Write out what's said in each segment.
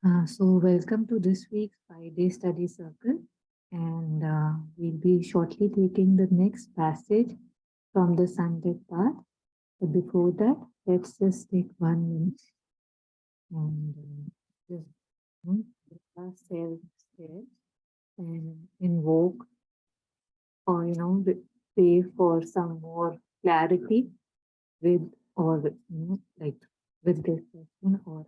So welcome to this week's 5-day study circle, and we'll be shortly taking the next passage from the Sunlit path. But before that, let's just take 1 minute and just let ourselves stretch and invoke or pray for some more clarity with or like with this session or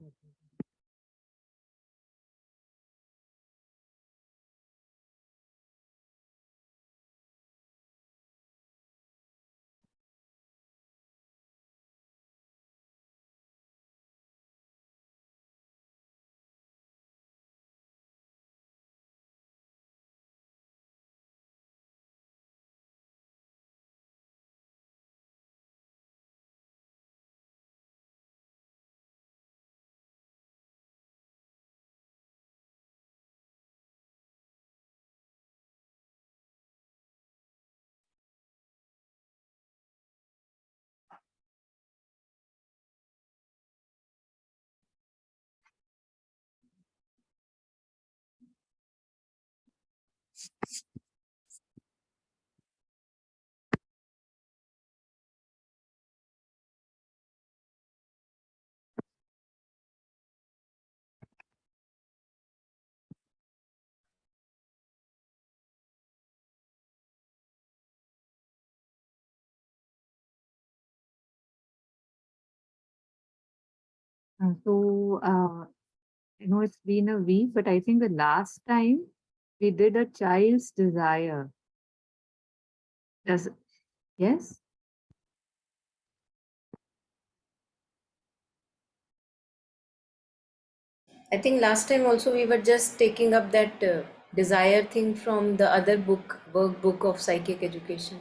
so I know it's been a week, but I think the last time we did a child's desire. Does yes? I think last time also we were just taking up that desire thing from the other book, workbook of psychic education.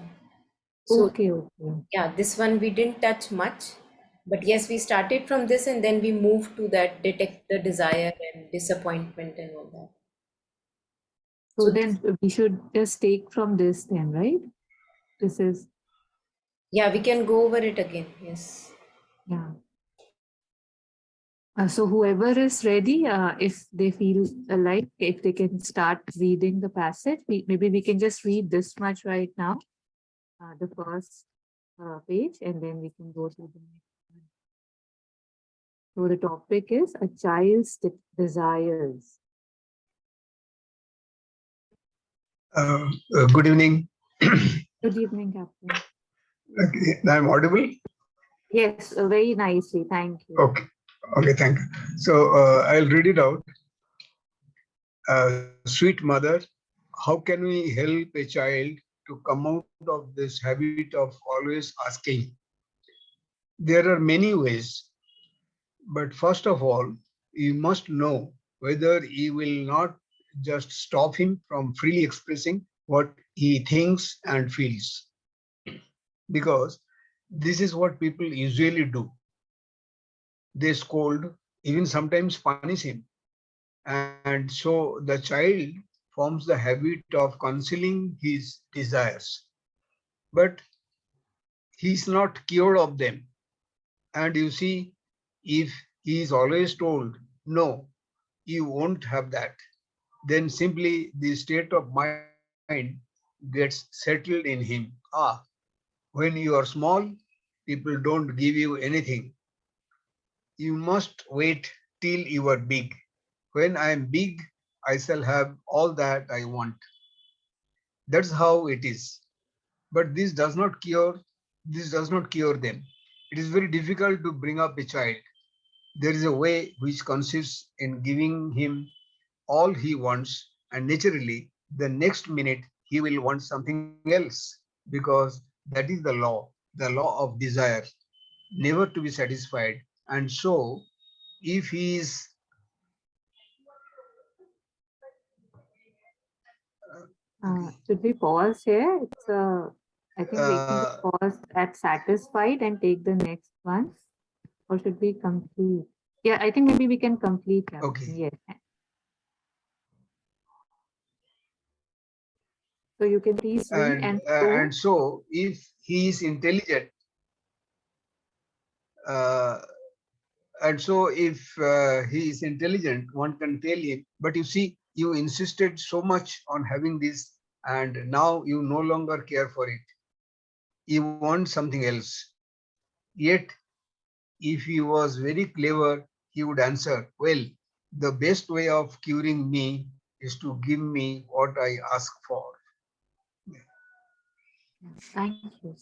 So Okay, okay. yeah, this one we didn't touch much, but yes, we started from this and then we moved to that detect the desire and disappointment and all that. So So this, then we should just take from this then, right? This is yeah, we can go over it again. Yes. yeah. So whoever is ready, if they feel like if they can start reading the passage, maybe we can just read this much right now, the first page, and then we can go to the next one. So the topic is a child's desires. Good evening. Good evening, Captain. Okay, I'm audible? Yes, very nicely. Thank you. Okay. Okay, thank you. So I'll read it out. Sweet mother, how can we help a child to come out of this habit of always asking? There are many ways, but first of all, you must know whether you will not just stop him from freely expressing what he thinks and feels. Because this is what people usually do. They scold, even sometimes punish him. And so the child forms the habit of concealing his desires. But he is not cured of them. And you see, if he is always told, no, you won't have that, then simply the state of mind gets settled in him. When you are small, people don't give you anything. You must wait till you are big. When I am big, I shall have all that I want. That's how it is. But this does not cure them. It is very difficult to bring up a child. There is a way which consists in giving him all he wants, and naturally, the next minute he will want something else because that is the law of desire, never to be satisfied. And so, if he is Should we pause here? I think we can just uh, pause at satisfied and take the next one. Or should we complete? Yeah, I think maybe we can complete, Captain. okay, Yes. So you can please read and so if he is intelligent, uh, And so if he is intelligent, one can tell him, but you see, you insisted so much on having this, and now you no longer care for it. You want something else. Yet, if he was very clever, he would answer, well, the best way of curing me is to give me what I ask for. Thank you.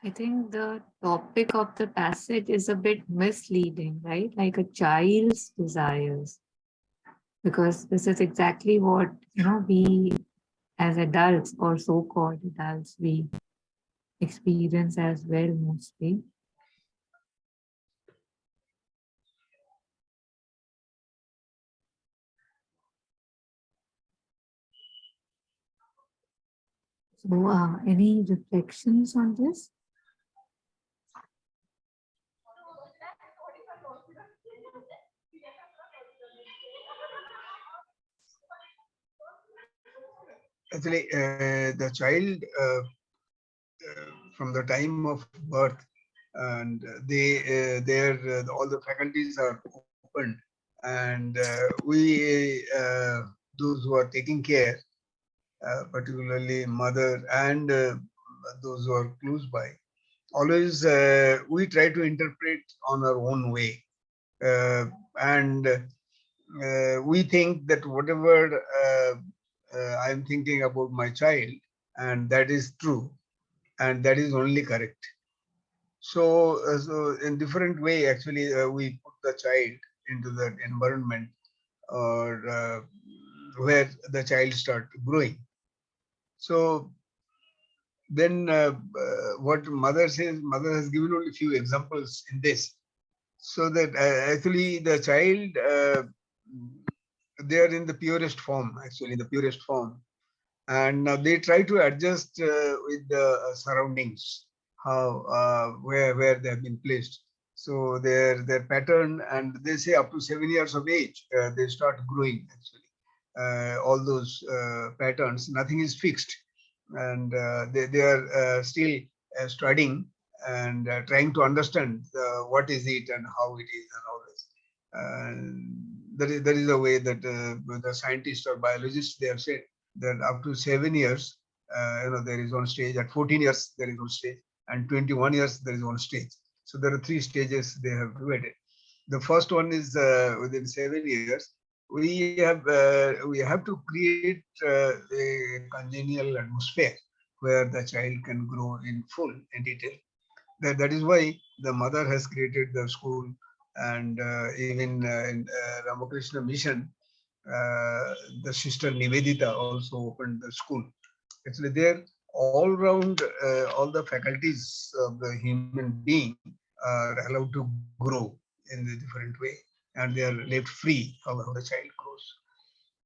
I think the topic of the passage is a bit misleading, right? Like a child's desires, because this is exactly what, we as adults or so-called adults, we experience as well mostly. So, any reflections on this? Actually, the child from the time of birth, and all the faculties are opened, and those who are taking care, particularly mother and those who are close by, always we try to interpret on our own way, and we think that whatever I'm thinking about my child, and that is true, and that is only correct. So in different way, actually, we put the child into that environment, or where the child start growing. So then, what mother says, mother has given only few examples in this, so that actually the child, they are in the purest form, actually, in the purest form, and they try to adjust with the surroundings, how where they have been placed. So their pattern, and they say up to 7 years of age they start growing, actually, all those patterns, nothing is fixed, and they are still studying, and trying to understand what is it and how it is and all this. And that is a way that the scientists or biologists, they have said that up to 7 years, there is one stage. At 14 years, there is one stage, and 21 years, there is one stage. So there are three stages they have divided. The first one is within 7 years. We have to create a congenial atmosphere where the child can grow in full in detail. That is why the mother has created the school, and even in Ramakrishna Mission, the sister Nivedita also opened the school. Actually, there all round, all the faculties of the human being are allowed to grow in a different way, and they are left free how the child grows.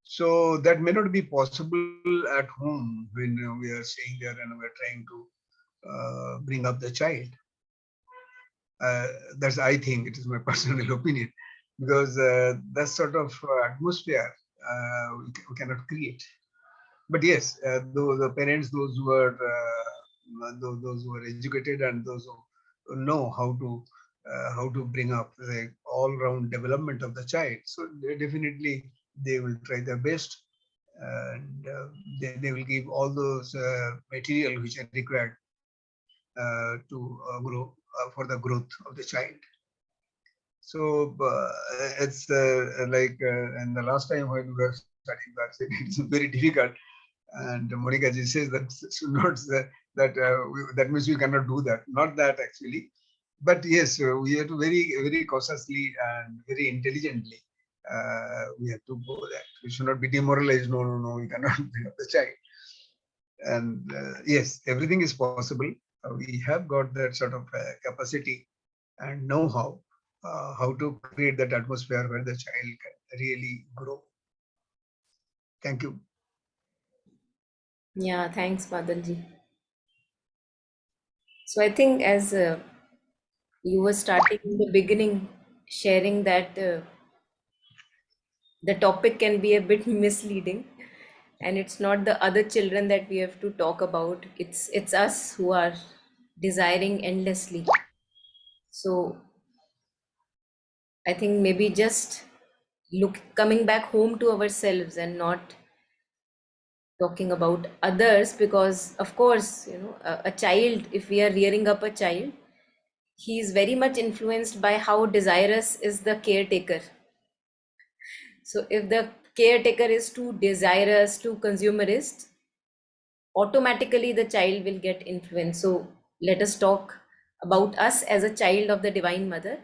So that may not be possible at home when we are staying there and we are trying to bring up the child. That's, I think, it is my personal opinion, because that sort of atmosphere we cannot create. But yes, the parents, those who are educated, and those who know how to bring up the all-round development of the child, so definitely they will try their best, and they will give all those material which are required to grow for the growth of the child. So it's like and the last time when we were studying vaccine, it's very difficult. And Monica ji says that should not say that that means we cannot do that. Not that, actually, but yes, we have to very cautiously and very intelligently. We have to go that. We should not be demoralized. No, no, no, we cannot bring up the child. And yes, everything is possible. We have got that sort of capacity and know how to create that atmosphere where the child can really grow. Thank you. Yeah, thanks, Badalji. So I think as you were starting in the beginning, sharing that the topic can be a bit misleading, and it's not the other children that we have to talk about. It's us who are desiring endlessly. So I think maybe just look coming back home to ourselves and not talking about others, because of course, a child, if we are rearing up a child, he is very much influenced by how desirous is the caretaker. So if the caretaker is too desirous, too consumerist, automatically the child will get influenced. So let us talk about us as a child of the Divine Mother,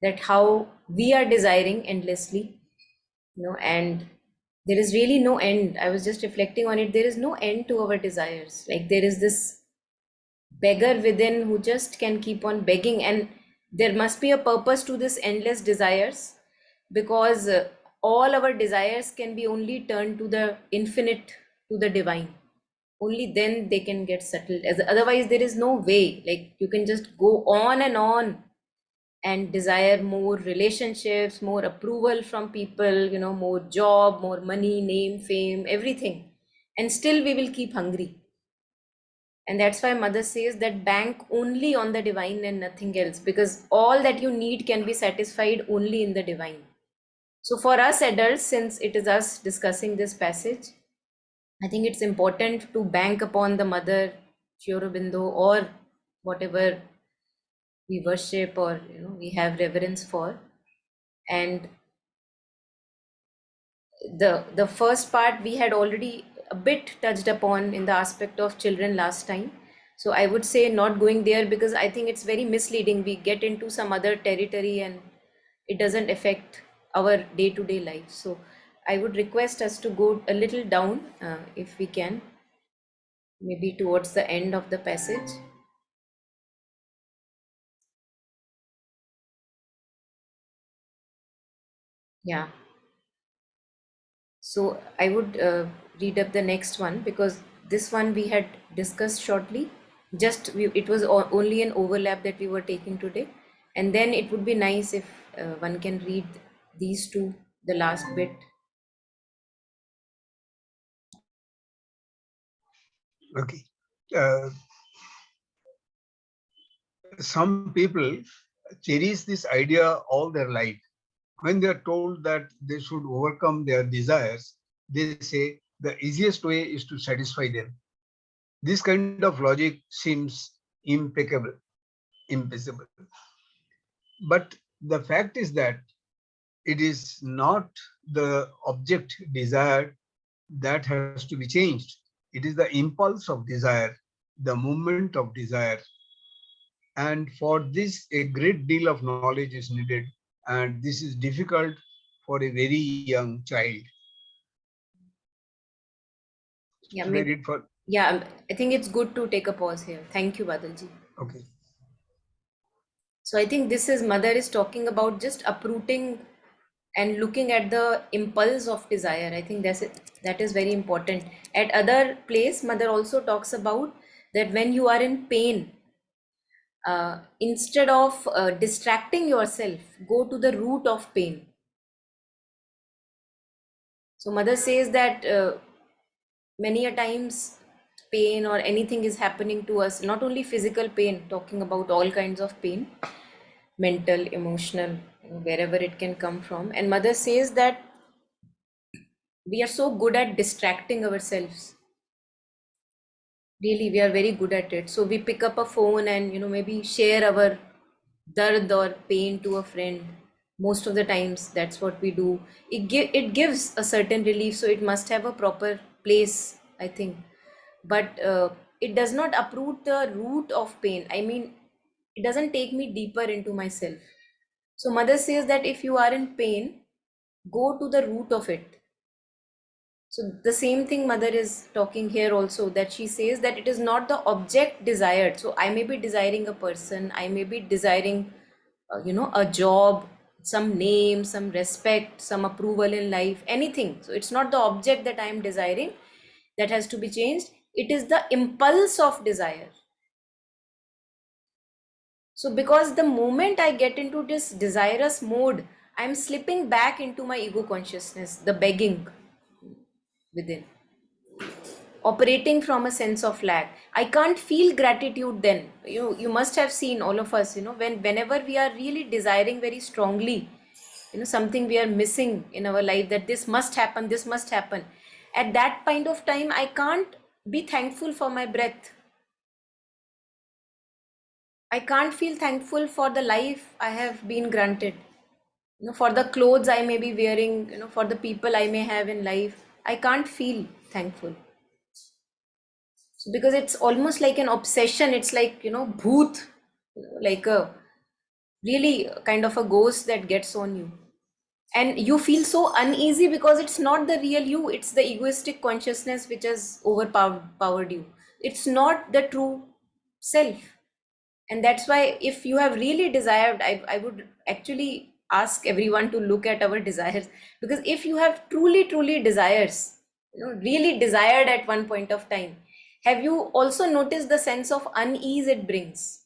that how we are desiring endlessly, and there is really no end. I was just reflecting on it. There is no end to our desires. Like there is this beggar within who just can keep on begging, and there must be a purpose to this endless desires, because all our desires can be only turned to the infinite, to the divine. Only then they can get settled. As otherwise there is no way. Like you can just go on and on and desire more relationships, more approval from people, more job, more money, name, fame, everything, and still we will keep hungry. And that's why Mother says that bank only on the divine and nothing else, because all that you need can be satisfied only in the divine. So for us adults, since it is us discussing this passage, I think it's important to bank upon the Mother, Aurobindo, or whatever we worship or we have reverence for. And the first part we had already a bit touched upon in the aspect of children last time. So I would say not going there, because I think it's very misleading. We get into some other territory and it doesn't affect our day-to-day life. So I would request us to go a little down, if we can, maybe towards the end of the passage. Yeah. So I would read up the next one, because this one we had discussed shortly. It was only an overlap that we were taking today. And then it would be nice if one can read these two, the last bit. Okay. Uh, some people cherish this idea all their life. When they are told that they should overcome their desires, they say the easiest way is to satisfy them. This kind of logic seems impeccable, impossible. But the fact is that it is not the object desired that has to be changed. It is the impulse of desire, the movement of desire. And for this, a great deal of knowledge is needed. And this is difficult for a very young child. Yeah, Should I read for? yeah, I think it's good to take a pause here. Thank you, Badalji. Okay. So I think this is Mother is talking about just uprooting and looking at the impulse of desire. I think that is very important. At other place, Mother also talks about that when you are in pain, instead of distracting yourself, go to the root of pain. So Mother says that many a times pain or anything is happening to us, not only physical pain, talking about all kinds of pain, mental, emotional, wherever it can come from. And Mother says that we are so good at distracting ourselves. Really, we are very good at it. So we pick up a phone and maybe share our dard or pain to a friend. Most of the times that's what we do. It gives a certain relief, so it must have a proper place, I think. But it does not uproot the root of pain. I mean, it doesn't take me deeper into myself. So Mother says that if you are in pain, go to the root of it. So the same thing Mother is talking here also, that she says that it is not the object desired. So I may be desiring a person, I may be desiring, a job, some name, some respect, some approval in life, anything. So it's not the object that I am desiring that has to be changed, it is the impulse of desire. So because the moment I get into this desirous mode, I'm slipping back into my ego consciousness, the begging within, operating from a sense of lack. I can't feel gratitude then. You must have seen, all of us, whenever we are really desiring very strongly, something we are missing in our life, that this must happen, this must happen. At that point of time, I can't be thankful for my breath. I can't feel thankful for the life I have been granted, for the clothes I may be wearing, for the people I may have in life. I can't feel thankful. So because it's almost like an obsession, it's like, bhoot, like a really kind of a ghost that gets on you. And you feel so uneasy because it's not the real you, it's the egoistic consciousness which has overpowered you. It's not the true self. And that's why if you have really desired, I would actually ask everyone to look at our desires, because if you have truly desires, really desired at one point of time, have you also noticed the sense of unease it brings?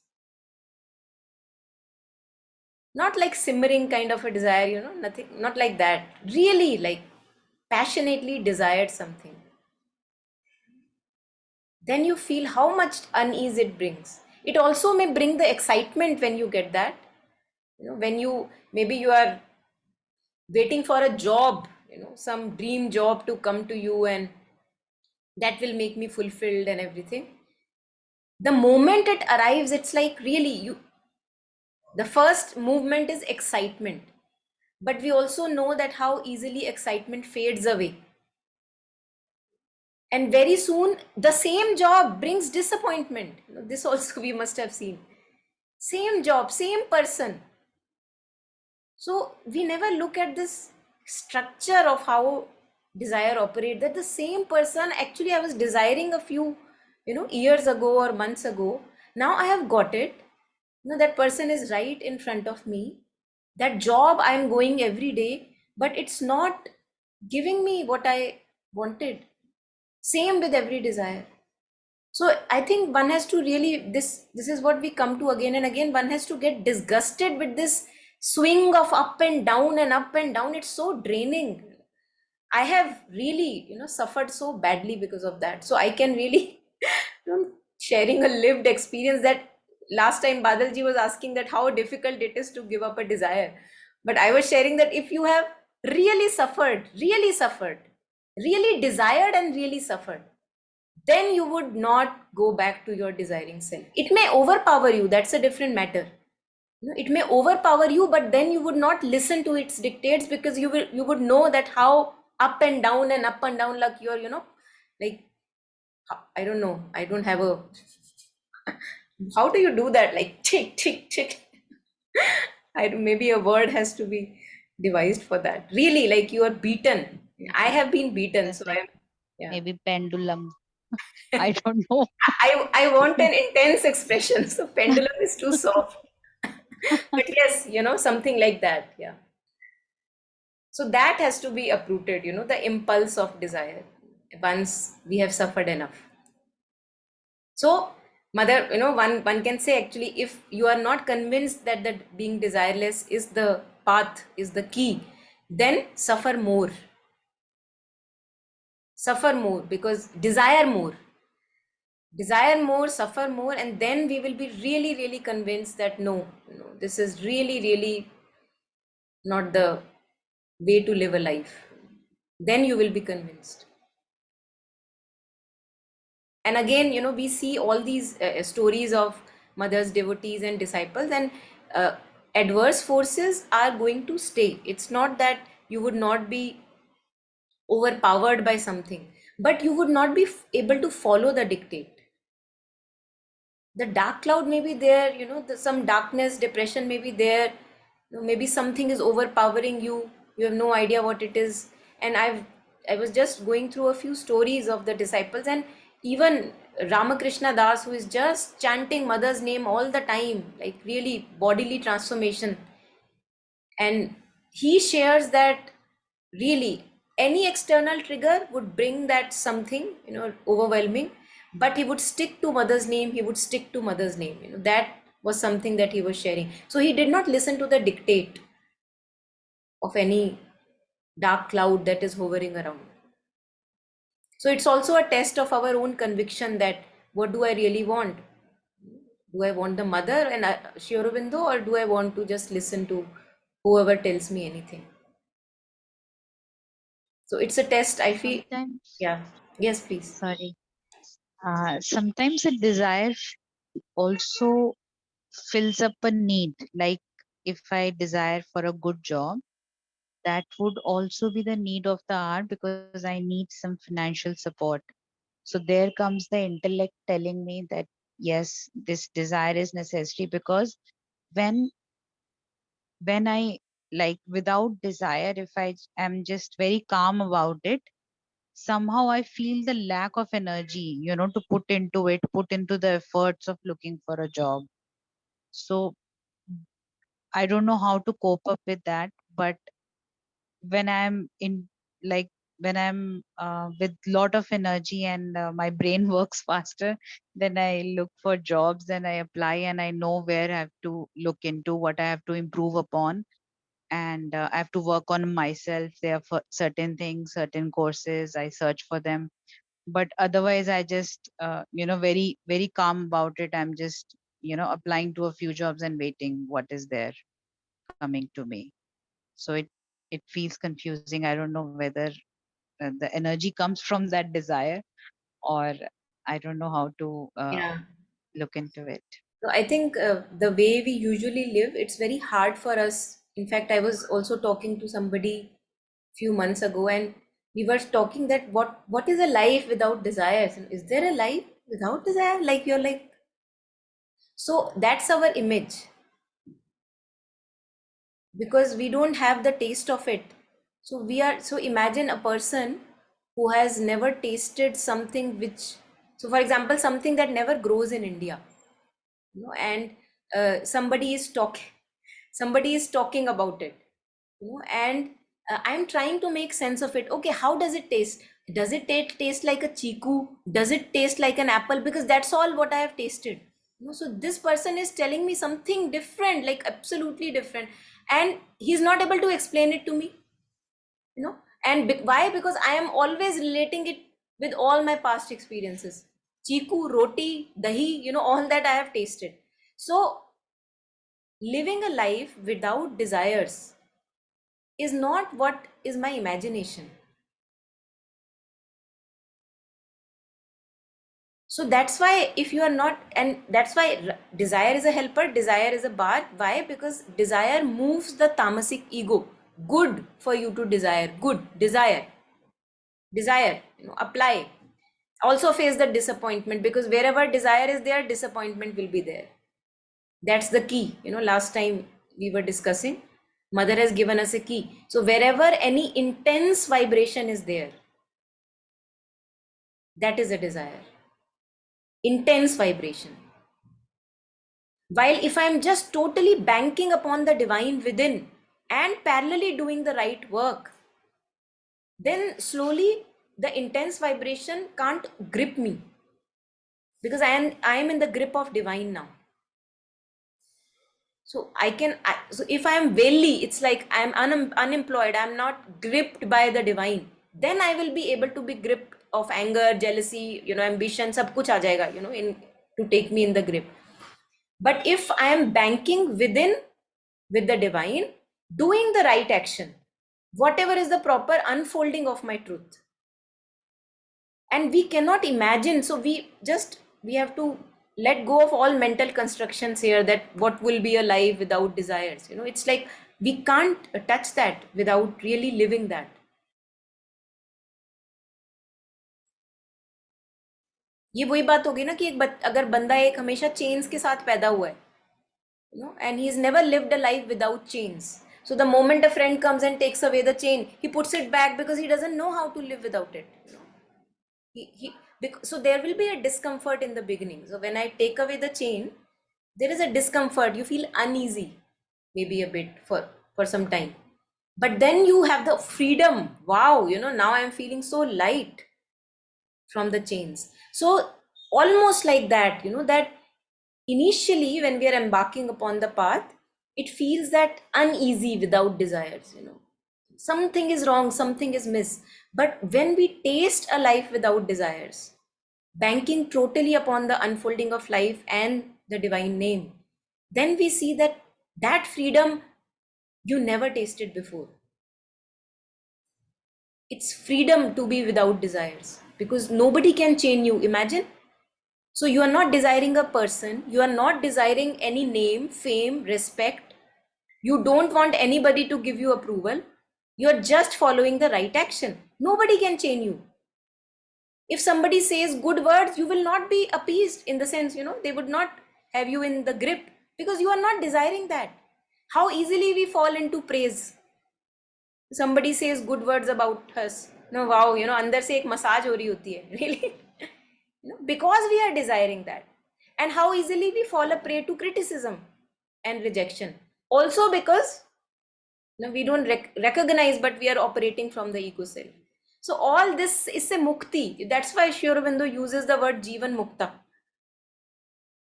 Not like simmering kind of a desire, nothing, not like that, really like passionately desired something, then you feel how much unease it brings. It also may bring the excitement when you get that, when you, maybe you are waiting for a job, some dream job to come to you, and that will make me fulfilled and everything. The moment it arrives, it's like really you, the first movement is excitement, but we also know that how easily excitement fades away. And very soon the same job brings disappointment. This also we must have seen. Same job, same person. So we never look at this structure of how desire operates, that the same person actually I was desiring a few years ago or months ago, now I have got it. That person is right in front of me, that job I am going every day, but it's not giving me what I wanted. Same with every desire. So I think one has to really, this is what we come to again and again, one has to get disgusted with this swing of up and down and up and down. It's so draining. I have really suffered so badly because of that, so I can really sharing a lived experience, that last time Badalji was asking that how difficult it is to give up a desire, but I was sharing that if you have really suffered, really desired and really suffered, then you would not go back to your desiring self. It may overpower you, that's a different matter. It may overpower you, but then you would not listen to its dictates, because you would know that how up and down and up and down, like you're like, I don't know, I don't have a how do you do that, like tick tick tick. I maybe a word has to be devised for that, really, like you are beaten. I have been beaten, Just so like I'm, yeah. maybe pendulum. I don't know. I want an intense expression, so pendulum is too soft. But yes, something like that, yeah. So that has to be uprooted, the impulse of desire, once we have suffered enough. So, mother, one can say, actually, if you are not convinced that being desireless is the path, is the key, then suffer more. Suffer more, because desire more, suffer more, and then we will be really convinced that no, this is really not the way to live a life. Then you will be convinced. And again, we see all these stories of mothers, devotees and disciples, and uh, adverse forces are going to stay. It's not that you would not be overpowered by something, but you would not be able to follow the dictate. The dark cloud may be there, some darkness, depression may be there, maybe something is overpowering you, you have no idea what it is. And I was just going through a few stories of the disciples, and even Ramakrishna Das, who is just chanting mother's name all the time, like really bodily transformation, And he shares that really any external trigger would bring that something, overwhelming, but he would stick to mother's name, he would stick to mother's name. That was something that he was sharing. So he did not listen to the dictate of any dark cloud that is hovering around. So it's also a test of our own conviction that what do I really want? Do I want the mother and Sri Aurobindo, or do I want to just listen to whoever tells me anything? So it's a test, I feel. Sometimes, Yeah. Yes, please. sorry, sometimes a desire also fills up a need. Like if I desire for a good job, that would also be the need of the hour because I need some financial support. So there comes the intellect telling me that yes, this desire is necessary, because when I, like, without desire, if I am just very calm about it, somehow I feel the lack of energy, to put into it, put into the efforts of looking for a job. So I don't know how to cope up with that. But when I'm in, like, when I'm with lot of energy and my brain works faster, then I look for jobs and I apply and I know where I have to look into, what I have to improve upon, and I have to work on myself. There are certain things, certain courses, I search for them. But otherwise, I just, very, very calm about it. I'm just, applying to a few jobs and waiting what is there coming to me. So it feels confusing. I don't know whether the energy comes from that desire, or I don't know how to Yeah. look into it. So I think the way we usually live, it's very hard for us. In fact, I was also talking to somebody few months ago, and we were talking that what is a life without desires? And is there a life without desire? Like you're like, so that's our image, because we don't have the taste of it. So we are, so imagine a person who has never tasted something which, so for example, something that never grows in India, and somebody is talking about it, and I'm trying to make sense of it. Okay, how does it taste? Does it taste like a chiku? Does it taste like an apple? Because that's all what I have tasted. So this person is telling me something different, like absolutely different, and he's not able to explain it to me. And why? Because I am always relating it with all my past experiences. Chiku, roti, dahi, all that I have tasted. So living a life without desires is not what is my imagination. So that's why, if you are not, and that's why desire is a helper, desire is a bar. Why? Because desire moves the tamasic ego. Good for you to desire, good, desire, apply. Also face the disappointment, because wherever desire is there, disappointment will be there. That's the key. Last time we were discussing, mother has given us a key. So wherever any intense vibration is there, that is a desire. Intense vibration. While if I'm just totally banking upon the divine within and parallelly doing the right work, then slowly the intense vibration can't grip me, because I am in the grip of divine now. So so if I am veli, it's like I'm unemployed, I'm not gripped by the divine, then I will be able to be gripped of anger, jealousy, ambition, sab kuch aa jayega, in to take me in the grip. But if I am banking within with the divine, doing the right action, whatever is the proper unfolding of my truth, and we cannot imagine, so we have to let go of all mental constructions here, that what will be a life without desires. It's like we can't touch that without really living that. ये वही बात होगी ना कि अगर बंदा एक हमेशा चेन्स के साथ पैदा हुआ है, and he's never lived a life without chains. So the moment a friend comes and takes away the chain, he puts it back because he doesn't know how to live without it. So there will be a discomfort in the beginning. So when I take away the chain, there is a discomfort. You feel uneasy, maybe a bit, for for some time. But then you have the freedom. Wow, now I'm feeling so light from the chains. So almost like that, that initially when we are embarking upon the path, it feels that uneasy without desires, something is wrong, something is miss. But when we taste a life without desires, banking totally upon the unfolding of life and the divine name, then we see that that freedom you never tasted before. It's freedom to be without desires, because nobody can chain you. Imagine. So you are not desiring a person, you are not desiring any name, fame, respect. You don't want anybody to give you approval. You are just following the right action. Nobody can chain you. If somebody says good words, you will not be appeased, in the sense, they would not have you in the grip, because you are not desiring that. How easily we fall into praise. Somebody says good words about us. No, wow, अंदर से एक massage हो रही होती है. Really? Because we are desiring that. And how easily we fall a prey to criticism and rejection. Also because we don't recognize, but we are operating from the ego self. So all this is a mukti. That's why Aurobindo uses the word Jivan Mukta.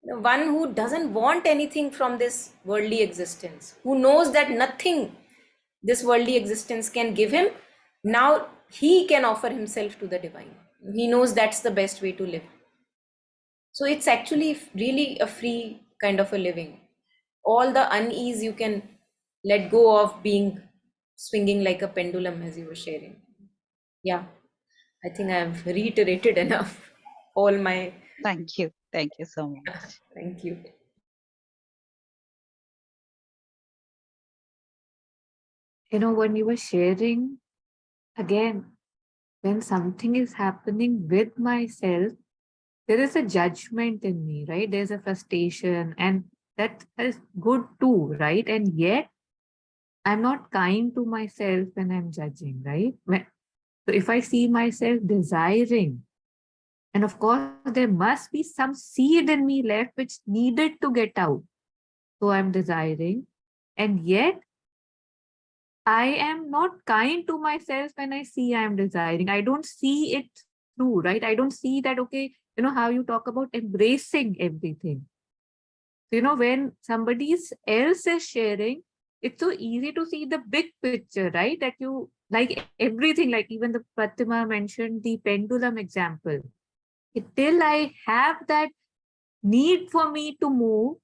One who doesn't want anything from this worldly existence, who knows that nothing this worldly existence can give him, now he can offer himself to the divine. He knows that's the best way to live. So it's actually really a free kind of a living. All the unease you can let go of, being swinging like a pendulum, as you were sharing. Yeah, I think I've reiterated enough all my. Thank you. Thank you so much. Thank you. When you were sharing, again, when something is happening with myself, there is a judgment in me, right? There's a frustration, and that is good too, right? And yet, I'm not kind to myself when I'm judging, right? So if I see myself desiring, and of course, there must be some seed in me left which needed to get out. So I'm desiring, and yet I am not kind to myself when I see I'm desiring. I don't see it through, right? I don't see that, okay, how you talk about embracing everything. So, when somebody else is sharing, it's so easy to see the big picture, right? That you like everything, like even the Pratima mentioned the pendulum example. Till I have that need for me to move,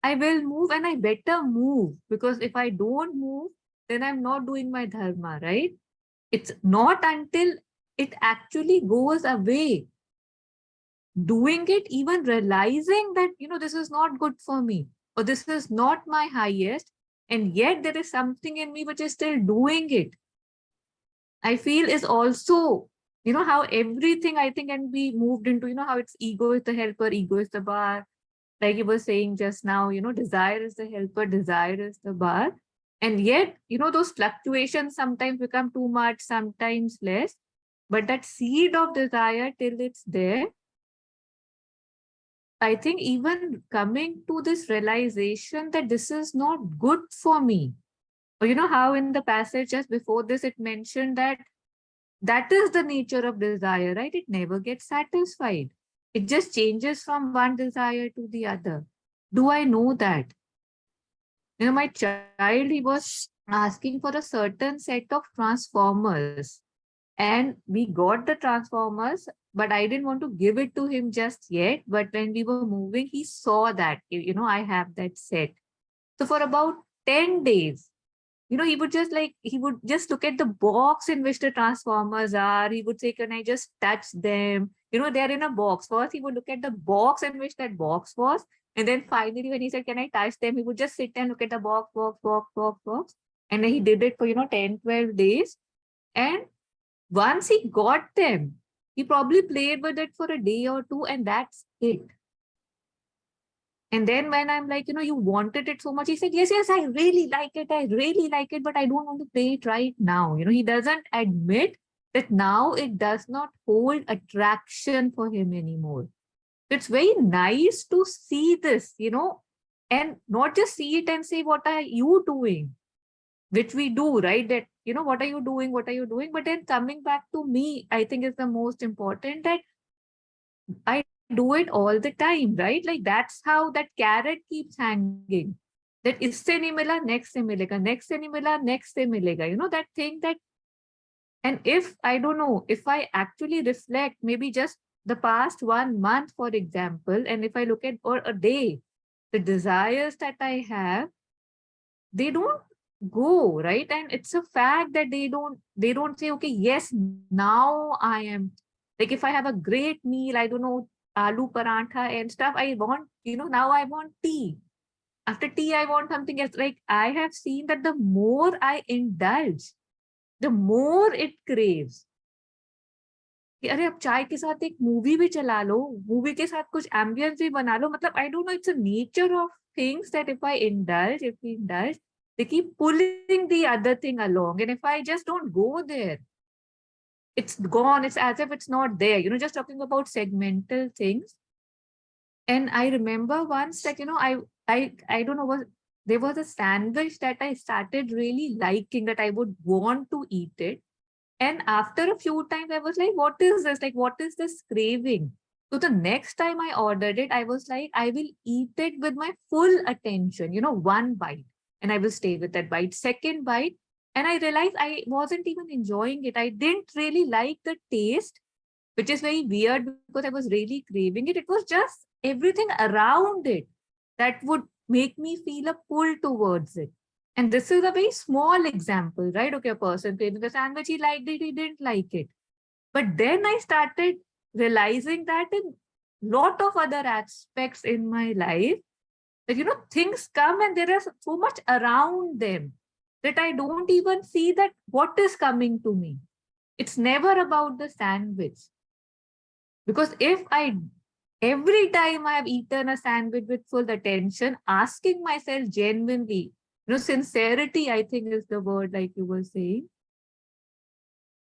I will move, and I better move, because if I don't move, then I'm not doing my dharma, right? It's not until it actually goes away, doing it, even realizing that, this is not good for me, or this is not my highest, and yet there is something in me which is still doing it. I feel is also, how everything I think can be moved into, how it's ego is the helper, ego is the bar. Like you were saying just now, desire is the helper, desire is the bar. And yet, those fluctuations sometimes become too much, sometimes less. But that seed of desire, till it's there, I think even coming to this realization that this is not good for me. Or how in the passage just before this, it mentioned that that is the nature of desire, right? It never gets satisfied. It just changes from one desire to the other. Do I know that? My child, he was asking for a certain set of transformers. And we got the transformers, but I didn't want to give it to him just yet. But when we were moving, he saw that, I have that set. So for about 10 days, he would just look at the box in which the transformers are. He would say, can I just touch them? They're in a box. First, he would look at the box in which that box was. And then finally, when he said, can I touch them? He would just sit and look at the box, box, box, box, box. And then he did it for, 10, 12 days. And once he got them, he probably played with it for a day or two, and that's it. And then when I'm like, you wanted it so much, he said, yes, yes, I really like it. I really like it, but I don't want to play it right now. He doesn't admit that now it does not hold attraction for him anymore. It's very nice to see this, and not just see it and say, what are you doing? which we do, right? That, what are you doing? What are you doing? But then coming back to me, I think is the most important, that I do it all the time, right? Like that's how that carrot keeps hanging. That isse nahi mila, next se milega, next se nahi mila, next se milega. That thing that, and if I don't know, if I actually reflect maybe just the past 1 month, for example, and if I look at or a day, the desires that I have, they don't go, right? And it's a fact that they don't say, okay, yes, now I am, like if I have a great meal, I don't know, aloo parantha and stuff, I want, now I want tea. After tea, I want something else. Like I have seen that the more I indulge, the more it craves. कि अरे अब चाय के साथ एक movie भी चला लो, movie के साथ कुछ एम्बियंस भी बना लो, मतलब I don't know, it's a nature of things that if we indulge, they keep pulling the other thing along. And if I just don't go there, it's gone. It's as if it's not there. Just talking about segmental things. And I remember once that, I don't know, there was a sandwich that I started really liking, that I would want to eat it. And after a few times, I was like, what is this? Like, what is this craving? So the next time I ordered it, I was like, I will eat it with my full attention, one bite. And I will stay with that bite. Second bite. And I realized I wasn't even enjoying it. I didn't really like the taste, which is very weird because I was really craving it. It was just everything around it that would make me feel a pull towards it. And this is a very small example, right? Okay, a person craving a sandwich, he liked it, he didn't like it. But then I started realizing that in lot of other aspects in my life, that, things come and there is so much around them that I don't even see that what is coming to me. It's never about the sandwich. Because if every time I have eaten a sandwich with full attention, asking myself genuinely, sincerity, I think is the word, like you were saying,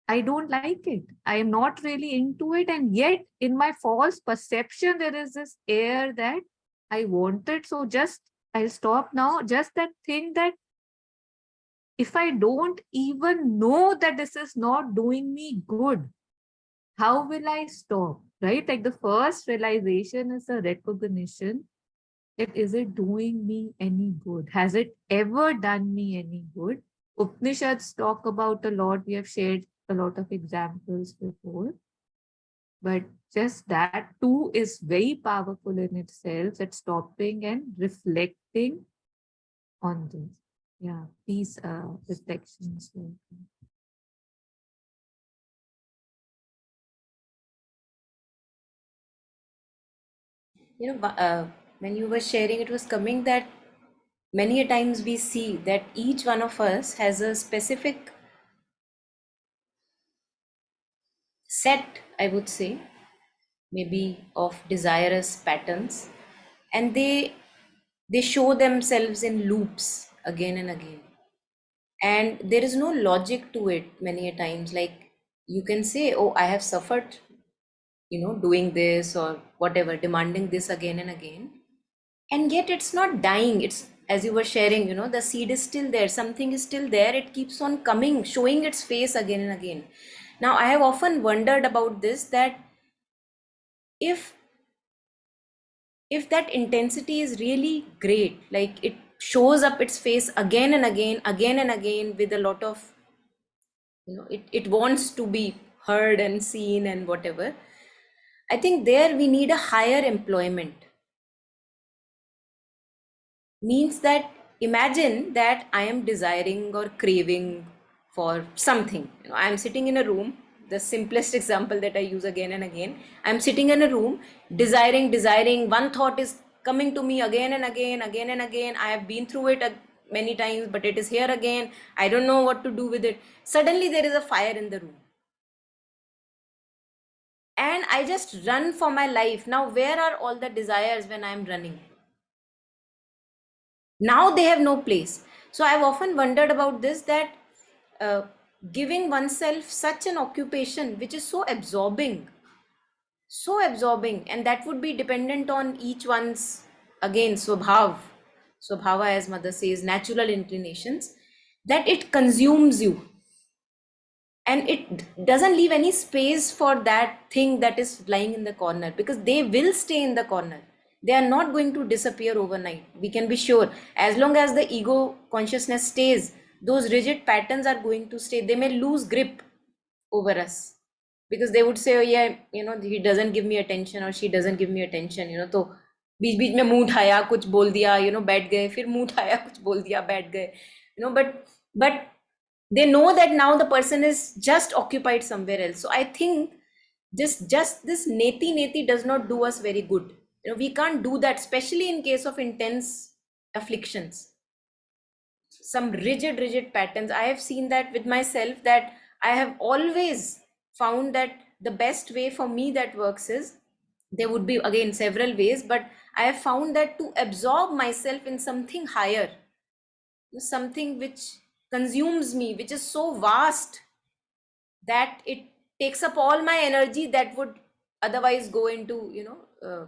I don't like it. I am not really into it. And yet, in my false perception, there is this air that I want it. So I'll stop now. Just that thing that if I don't even know that this is not doing me good, how will I stop? Right? Like the first realization is a recognition that is it doing me any good? Has it ever done me any good? Upanishads talk about a lot. We have shared a lot of examples before. But just that too is very powerful in itself, that stopping and reflecting on this. Yeah, these reflections. When you were sharing, it was coming that many a times we see that each one of us has a specific set, I would say, maybe of desirous patterns, and they show themselves in loops again and again. And there is no logic to it many a times. Like you can say, oh, I have suffered, doing this or whatever, demanding this again and again. And yet it's not dying. It's, as you were sharing, the seed is still there, something is still there, it keeps on coming, showing its face again and again. Now I have often wondered about this, that if that intensity is really great, like it shows up its face again and again with a lot of, it wants to be heard and seen and whatever, I think there we need a higher employment. Means that, imagine that I am desiring or craving for something. I am sitting in a room, the simplest example that I use again and again. I'm sitting in a room, desiring, one thought is coming to me again and again. I have been through it many times, but it is here again. I don't know what to do with it. Suddenly there is a fire in the room. And I just run for my life. Now, where are all the desires when I'm running? Now they have no place. So I've often wondered about this, that uh, giving oneself such an occupation which is so absorbing, and that would be dependent on each one's, again, swabhava, as mother says, natural inclinations, that it consumes you, and it doesn't leave any space for that thing that is lying in the corner, because they will stay in the corner. They are not going to disappear overnight, we can be sure. As long as the ego consciousness stays, those rigid patterns are going to stay. They may lose grip over us, because they would say, oh yeah, he doesn't give me attention or she doesn't give me attention, तो बीच बीच में मुंह उठाया कुछ बोल दिया, बैठ गए, फिर मुंह उठाया कुछ बोल दिया, बैठ गए, but they know that now the person is just occupied somewhere else. So I think just this neti does not do us very good. We can't do that, especially in case of intense afflictions. Some rigid patterns, I have seen that with myself, that I have always found that the best way for me that works is, there would be again several ways, but I have found that to absorb myself in something higher, something which consumes me, which is so vast that it takes up all my energy that would otherwise go into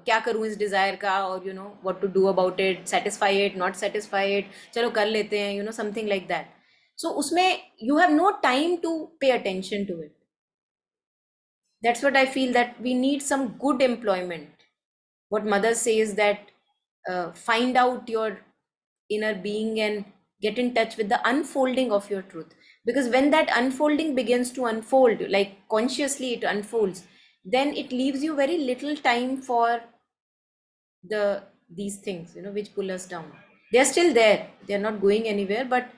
kya karu is desire ka, or what to do about it, satisfy it, not satisfy it, chalo kar lete hain, something like that. So usme you have no time to pay attention to it. That's what I feel, that we need some good employment. What mother says, that find out your inner being and get in touch with the unfolding of your truth, because when that unfolding begins to unfold, like consciously it unfolds, then it leaves you very little time for these things which pull us down. They're still there, they're not going anywhere, but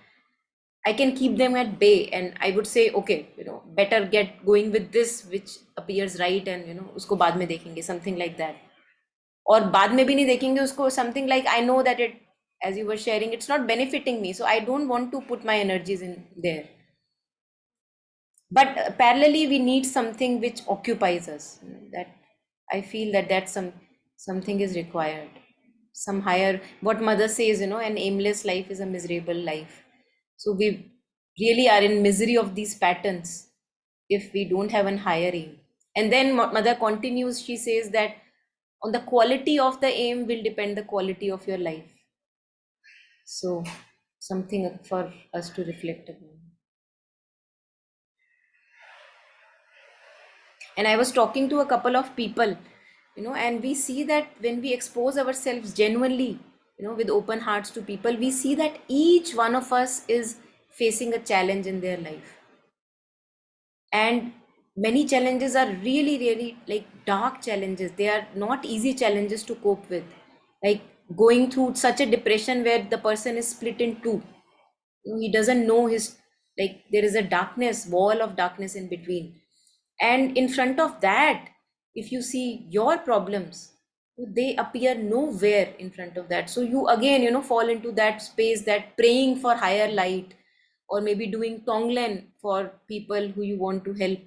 I can keep them at bay, and I would say, okay, better get going with this which appears right, and usko baad mein dekhenge, something like that. और बाद में भी नहीं देखेंगे उसको, something like I know that it, as you were sharing, it's not benefiting me, so I don't want to put my energies in there. But parallelly we need something which occupies us, that I feel that something is required, some higher. What mother says, an aimless life is a miserable life. So we really are in misery of these patterns if we don't have an higher aim. And then mother continues, she says that on the quality of the aim will depend the quality of your life. So something for us to reflect upon. And I was talking to a couple of people, and we see that when we expose ourselves genuinely, with open hearts to people, we see that each one of us is facing a challenge in their life. And many challenges are really, really like dark challenges. They are not easy challenges to cope with. Like going through such a depression where the person is split in two. He doesn't know his, like there is a darkness, wall of darkness in between. And in front of that, if you see your problems, they appear nowhere in front of that. So you again, fall into that space, that praying for higher light, or maybe doing tonglen for people who you want to help,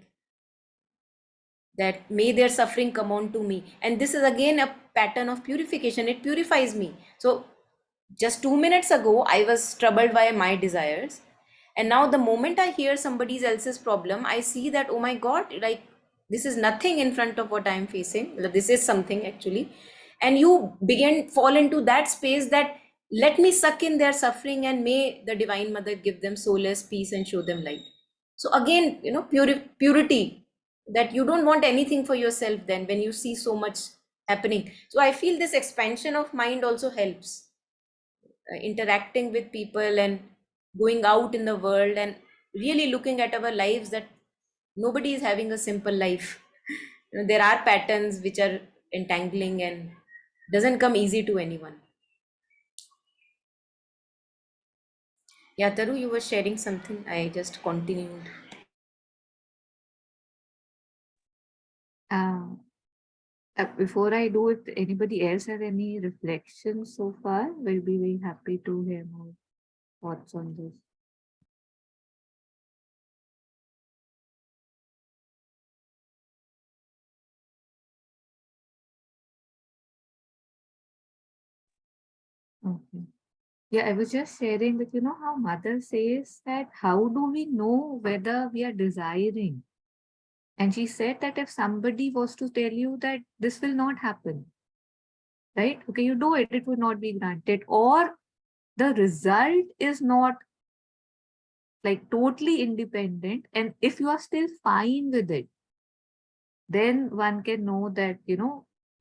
that may their suffering come on to me. And this is again a pattern of purification, it purifies me. So just 2 minutes ago I was troubled by my desires, and now the moment I hear somebody else's problem, I see that, oh my god, like this is nothing in front of what I am facing, this is something actually. And you begin fall into that space, that let me suck in their suffering, and may the divine mother give them solace, peace, and show them light. So again, purity, that you don't want anything for yourself then when you see so much happening. So I feel this expansion of mind also helps, interacting with people and going out in the world and really looking at our lives, that nobody is having a simple life. There are patterns which are entangling and doesn't come easy to anyone. Yeah, Taru, you were sharing something. I just continued. Before I do, if anybody else has any reflections so far, we'll be very happy to hear more thoughts on this. Okay. Yeah, I was just sharing that, how mother says that, how do we know whether we are desiring? And she said that if somebody was to tell you that this will not happen, right? Okay, you do it, it will not be granted. Or the result is not like totally independent, and if you are still fine with it, then one can know that,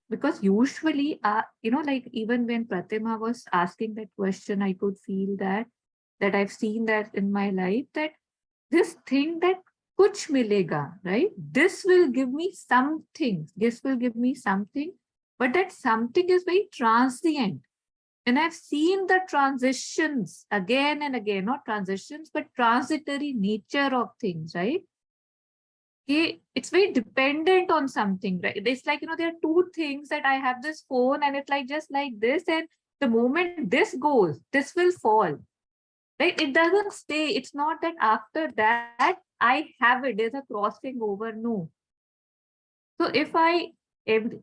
because usually, like even when Pratima was asking that question, I could feel that I've seen that in my life, that this thing that kuch milega, right? This will give me something. This will give me something, but that something is very transient. And I've seen the transitions again and again, not transitions, but transitory nature of things, right? Okay, it's very dependent on something, right? It's like, there are two things that I have this phone and it's like just like this. And the moment this goes, this will fall, right? It doesn't stay. It's not that after that I have it, there's a crossing over. No. So if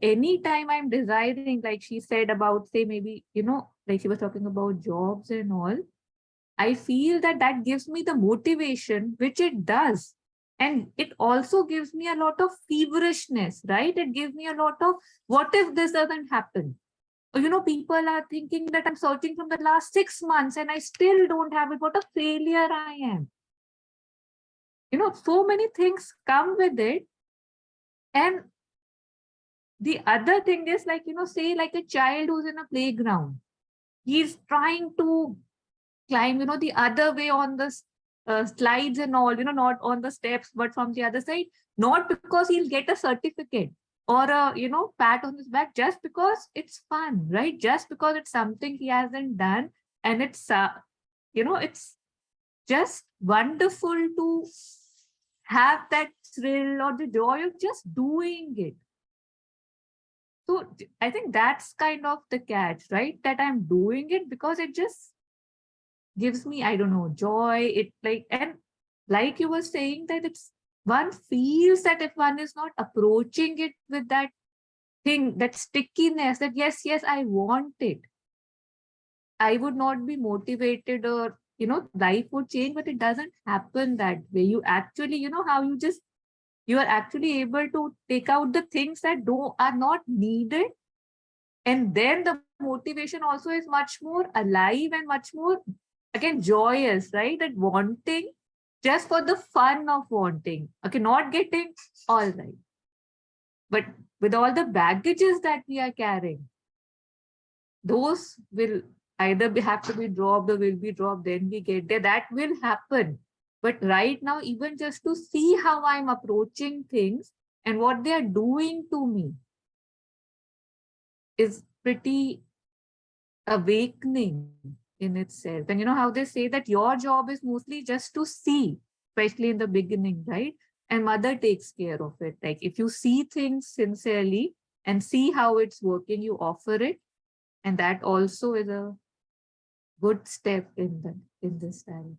any time I'm desiring, like she said about, say, maybe, like she was talking about jobs and all, I feel that that gives me the motivation, which it does. And it also gives me a lot of feverishness, right? It gives me a lot of, what if this doesn't happen? Or, people are thinking that I'm searching from the last 6 months and I still don't have it. What a failure I am. So many things come with it. And the other thing is, like, say like a child who's in a playground, he's trying to climb, the other way on the slides and all, not on the steps, but from the other side, not because he'll get a certificate or a, pat on his back, just because it's fun, right? Just because it's something he hasn't done. And it's just wonderful to have that thrill or the joy of just doing it. So I think that's kind of the catch, right? That I'm doing it because it just gives me, I don't know, joy. It like, and like you were saying, that it's, one feels that if one is not approaching it with that thing, that stickiness, that yes, I want it, I would not be motivated, or, life would change, but it doesn't happen that way. You actually, how you are actually able to take out the things that are not needed. And then the motivation also is much more alive and much more, again, joyous, right? That wanting just for the fun of wanting. Okay, not getting, all right. But with all the baggages that we are carrying, those will either have to be dropped or will be dropped, then we get there. That will happen. But right now, even just to see how I'm approaching things and what they are doing to me is pretty awakening in itself. And how they say that your job is mostly just to see, especially in the beginning, right? And mother takes care of it. Like, if you see things sincerely and see how it's working, you offer it. And that also is a good step in this direction.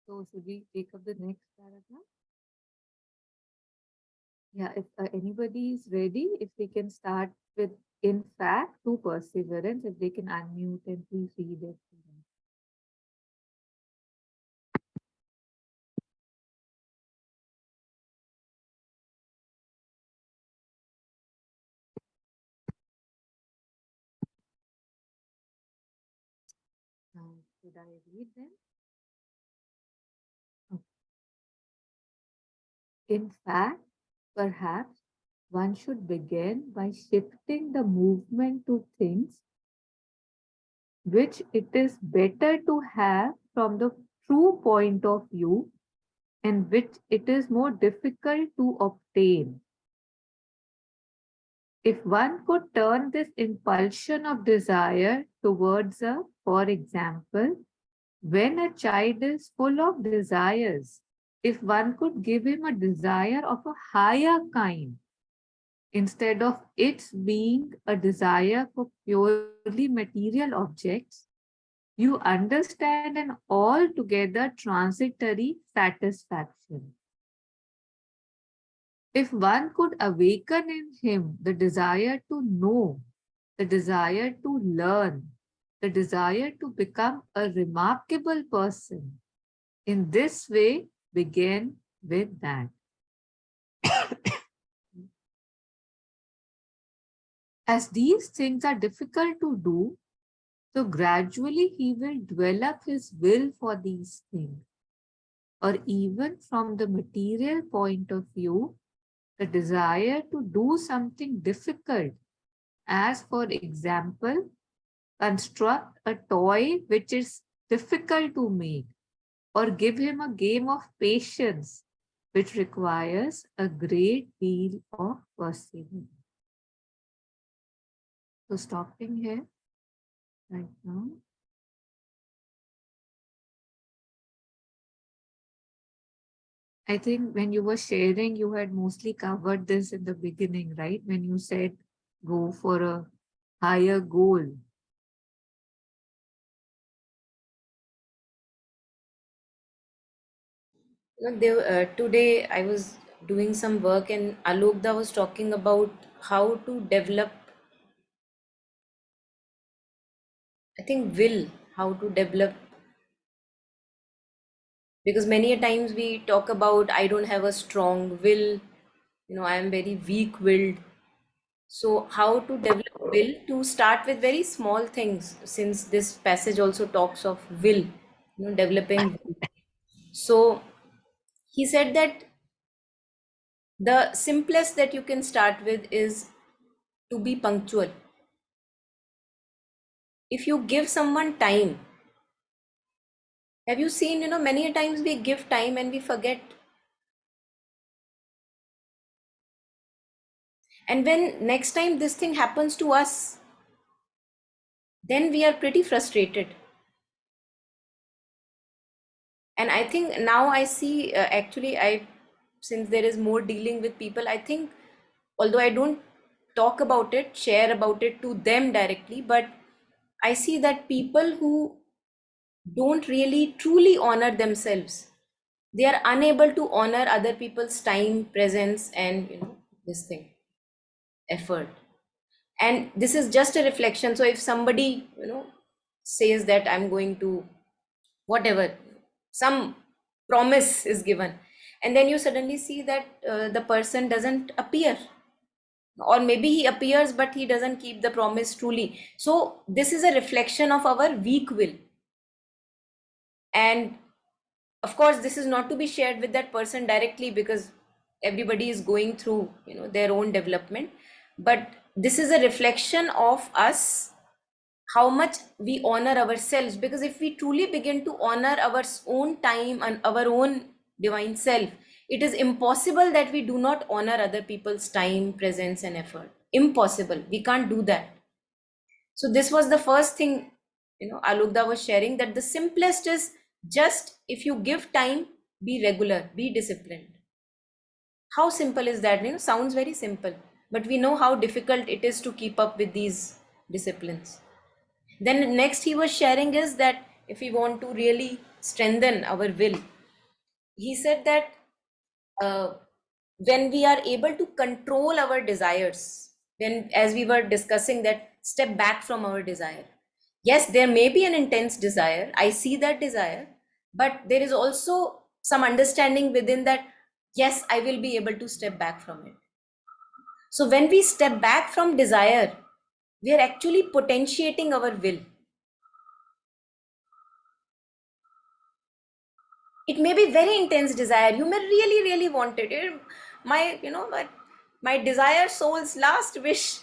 So should we take up the next paragraph? Yeah, if anybody is ready, if we can start with, in fact, to perseverance, if they can unmute and please read it. Should I read them? Okay. In fact, perhaps one should begin by shifting the movement to things which it is better to have from the true point of view and which it is more difficult to obtain. If one could turn this impulsion of desire towards for example, when a child is full of desires, if one could give him a desire of a higher kind, instead of its being a desire for purely material objects, you understand an altogether transitory satisfaction. If one could awaken in him the desire to know, the desire to learn, the desire to become a remarkable person, in this way, begin with that. As these things are difficult to do, so gradually he will develop his will for these things. Or even from the material point of view, the desire to do something difficult, as for example, construct a toy which is difficult to make, or give him a game of patience which requires a great deal of perseverance. So stopping here right now. I think when you were sharing, you had mostly covered this in the beginning, right? When you said go for a higher goal. Today I was doing some work and Alokda was talking about how to develop, I think, will, how to develop, because many a times we talk about I don't have a strong will, I am very weak willed. So how to develop will, to start with very small things, since this passage also talks of will, developing will. So he said that the simplest that you can start with is to be punctual. If you give someone time, have you seen, many a times we give time and we forget. And when next time this thing happens to us, then we are pretty frustrated. And I think now I see, actually, since there is more dealing with people, I think, although I don't talk about it, share about it to them directly, but I see that people who don't really truly honor themselves, they are unable to honor other people's time, presence, and this thing, effort. And this is just a reflection. So if somebody says that I'm going to whatever, some promise is given, and then you suddenly see that the person doesn't appear, or maybe he appears but he doesn't keep the promise truly, so this is a reflection of our weak will. And of course this is not to be shared with that person directly, because everybody is going through their own development, but this is a reflection of us, how much we honor ourselves. Because if we truly begin to honor our own time and our own divine self, it is impossible that we do not honor other people's time, presence, and effort. Impossible, we can't do that. So this was the first thing Alukda was sharing, that the simplest is just, if you give time, be regular, be disciplined. How simple is that? Sounds very simple, but we know how difficult it is to keep up with these disciplines. Then next he was sharing is that if we want to really strengthen our will, he said that when we are able to control our desires, when, as we were discussing, that step back from our desire. Yes, there may be an intense desire, I see that desire, but there is also some understanding within that, yes, I will be able to step back from it. So when we step back from desire, we are actually potentiating our will. It may be very intense desire, you may really want it, my my desire, soul's last wish,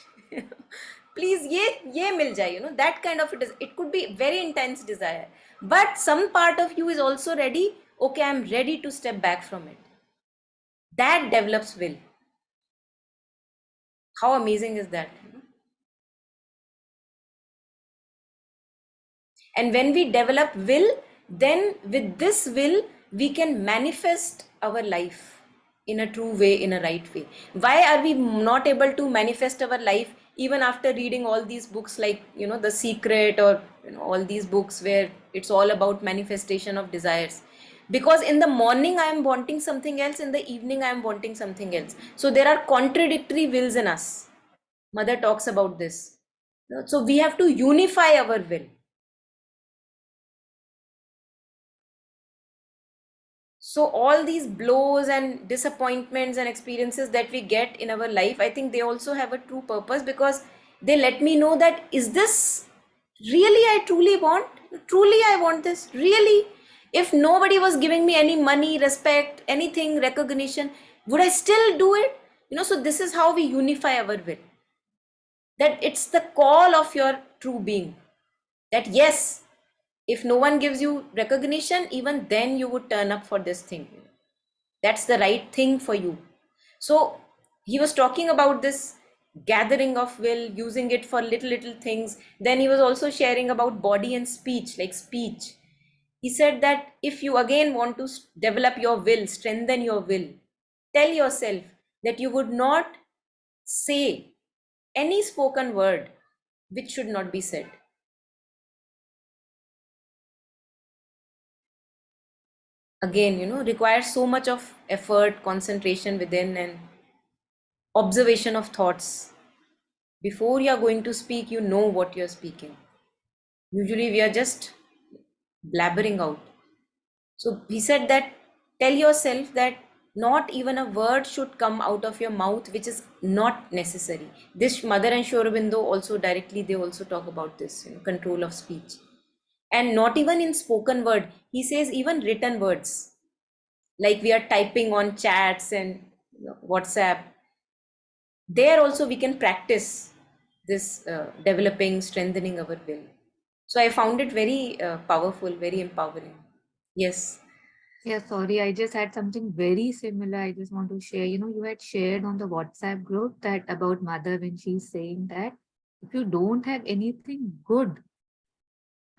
please ye mil jaye, that kind of it could be very intense desire, but some part of you is also ready. Okay, I'm ready to step back from it. That develops will. How amazing is that? And when we develop will, then with this will we can manifest our life in a true way, in a right way. Why are we not able to manifest our life even after reading all these books, like The Secret, or all these books where it's all about manifestation of desires? because in the morning I am wanting something else, in the evening I am wanting something else. So there are contradictory wills in us. Mother talks about this. So we have to unify our will. So all these blows and disappointments and experiences that we get in our life, I think they also have a true purpose, because they let me know that, is this really I truly want? Truly I want this? Really? If nobody was giving me any money, respect, anything, recognition, would I still do it? So this is how we unify our will. That it's the call of your true being. That yes, if no one gives you recognition, even then you would turn up for this thing. That's the right thing for you. So he was talking about this gathering of will, using it for little things. Then he was also sharing about body and speech, like speech. He said that if you again want to develop your will, strengthen your will, tell yourself that you would not say any spoken word which should not be said. Again, requires so much of effort, concentration within, and observation of thoughts. Before you are going to speak, you know what you're speaking. Usually we are just blabbering out. So he said that, tell yourself that not even a word should come out of your mouth which is not necessary. This Mother and Aurobindo also directly, they also talk about this, control of speech. And not even in spoken word, he says even written words, like we are typing on chats and WhatsApp. There also we can practice this developing, strengthening our will. So I found it very powerful, very empowering. Yes. Yeah, sorry, I just had something very similar. I just want to share. You had shared on the WhatsApp group that about mother when she's saying that if you don't have anything good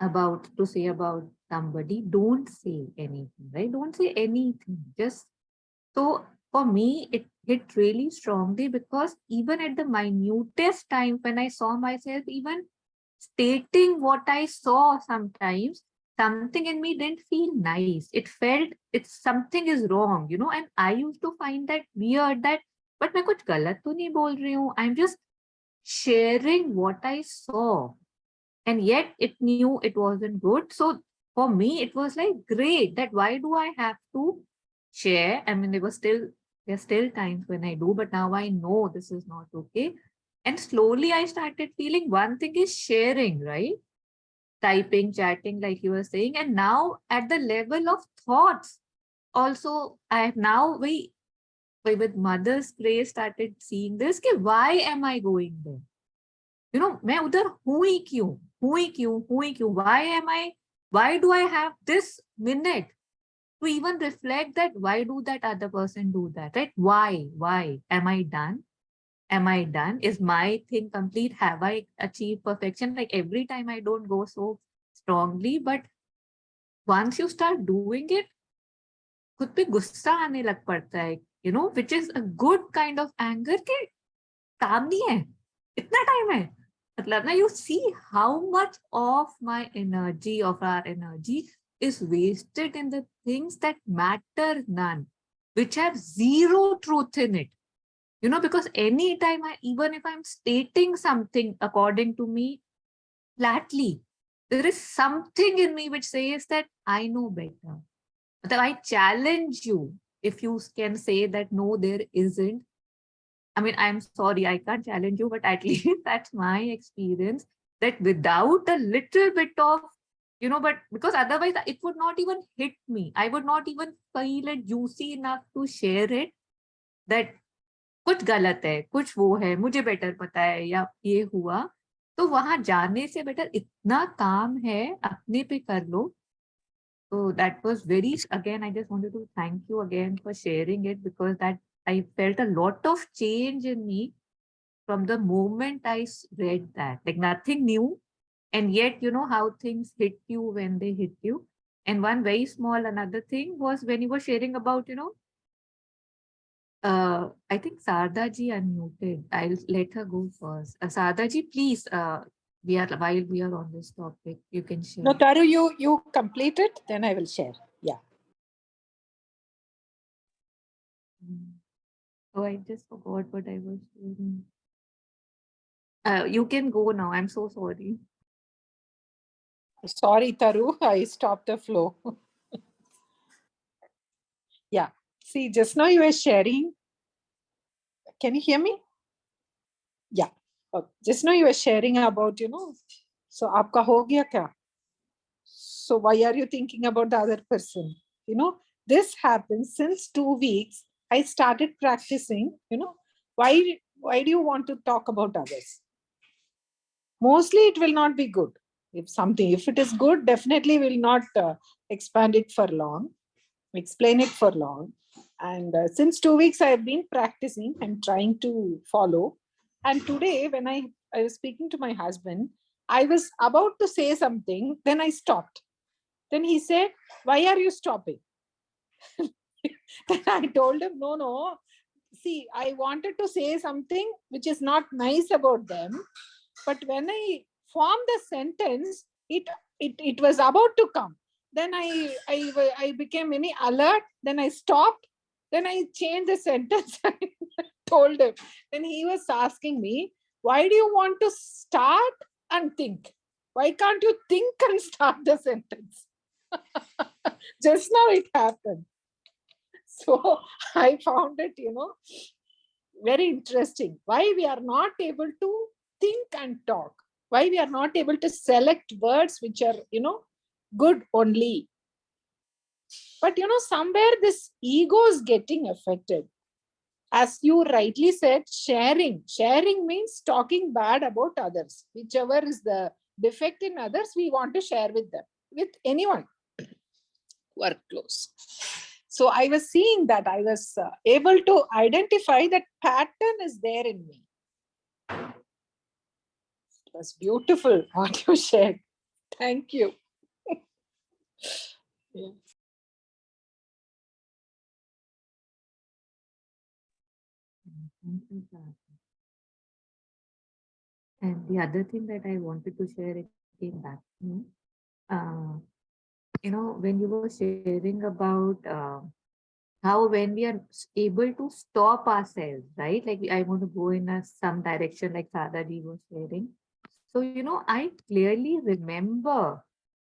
about to say about somebody, don't say anything, right? Don't say anything. Just so for me, it hit really strongly because even at the minutest time when I saw myself even stating what I saw sometimes, something in me didn't feel nice. It felt it's something is wrong, and I used to find that weird that, but मैं कुछ गलत तो नहीं बोल रही हूँ. I'm just sharing what I saw. And yet it knew it wasn't good. So for me, it was like, great, that why do I have to share? I mean, there are still times when I do, but now I know this is not okay. And slowly I started feeling one thing is sharing, right? Typing, chatting, like you were saying. And now at the level of thoughts, also, I have now with mother's grace started seeing this. Ki, why am I going there? मैं उधर हूं ही क्यों? Why do I have this minute to even reflect that? Why do that other person do that, right? Why am I done? Is my thing complete? Have I achieved perfection? Like every time I don't go so strongly, but once you start doing it, खुद पे गुस्सा आने लग पड़ता है, which is a good kind of anger के काम नहीं है, इतना टाइम है. मतलब ना, you see how much of my energy, of our energy, is wasted in the things that matter none, which have zero truth in it. Because anytime even if I'm stating something according to me flatly, there is something in me which says that I know better. But I challenge you, if you can say that no, there isn't. I mean, I'm sorry, I can't challenge you, but at least that's my experience, that without a little bit of, but because otherwise it would not even hit me. I would not even feel it juicy enough to share it, that कुछ गलत है, कुछ वो है, मुझे better पता है, या ये हुआ. तो वहां जाने से बेटर इतना काम है, अपने पे कर लो. So that was very, again, I just wanted to thank you again for sharing it, because that I felt a lot of change in me from the moment I read that. Like nothing new. And yet, how things hit you when they hit you. And one very small another thing was when you were sharing about, I think Sarda ji unmuted. I'll let her go first. Sarda ji, please, while we are on this topic, you can share. No, Taru, you complete it, then I will share. Yeah. Oh, I just forgot what I was doing. You can go now. I'm so sorry. Sorry, Taru, I stopped the flow. Yeah. See, just now you were sharing. Can you hear me? Yeah. Just now you were sharing about, so aapka ho gaya kya? So why are you thinking about the other person? This happens since 2 weeks. I started practicing, why do you want to talk about others? Mostly it will not be good. If it is good, definitely will not expand it for long, explain it for long. And since 2 weeks, I have been practicing and trying to follow. And today, when I was speaking to my husband, I was about to say something, then I stopped. Then he said, "Why are you stopping?" Then I told him, "No, no. See, I wanted to say something which is not nice about them. But when I formed the sentence, it was about to come. Then I became very alert. Then I stopped. Then I changed the sentence. I told him. Then he was asking me, "Why do you want to start and think? Why can't you think and start the sentence?" Just now it happened. So I found it, very interesting. Why we are not able to think and talk? Why we are not able to select words which are, good only? But, somewhere this ego is getting affected. As you rightly said, sharing. Sharing means talking bad about others. Whichever is the defect in others, we want to share with them, with anyone who are close. So I was seeing that I was able to identify that pattern is there in me. It was beautiful what you shared. Thank you. Yeah. Thank you, Sarah. And the other thing that I wanted to share, it came back to me. Uh, when you were sharing about how when we are able to stop ourselves, right? Like I want to go in some direction, like Sadhji was sharing. So, I clearly remember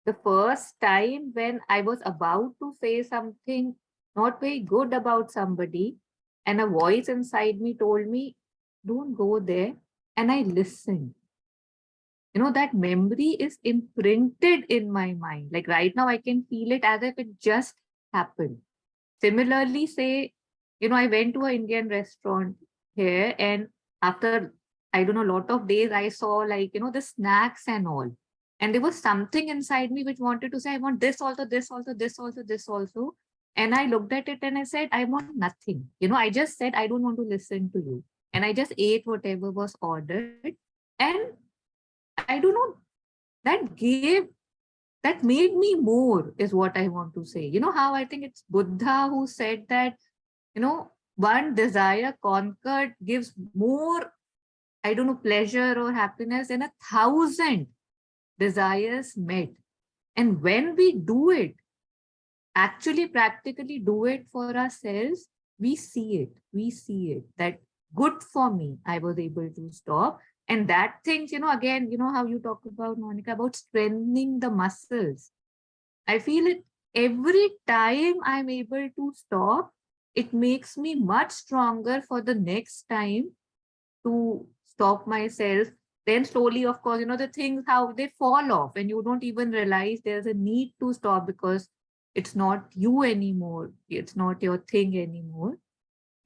the first time when I was about to say something not very good about somebody, and a voice inside me told me, don't go there. And I listened. That memory is imprinted in my mind. Like right now, I can feel it as if it just happened. Similarly, say, I went to an Indian restaurant here, and after, I don't know, a lot of days, I saw like, the snacks and all. And there was something inside me which wanted to say, I want this also, this also, this also, this also. And I looked at it and I said, I want nothing. I just said, I don't want to listen to you. And I just ate whatever was ordered. And I don't know, that made me more, is what I want to say. How I think it's Buddha who said that, one desire conquered gives more, I don't know, pleasure or happiness than 1,000 desires met. And when we do it, actually practically do it for ourselves, we see it that good for me, I was able to stop. And that things, again, how you talk about, Monica, about strengthening the muscles. I feel it every time I'm able to stop, it makes me much stronger for the next time to stop myself. Then slowly, of course, the things, how they fall off and you don't even realize there's a need to stop because it's not you anymore. It's not your thing anymore.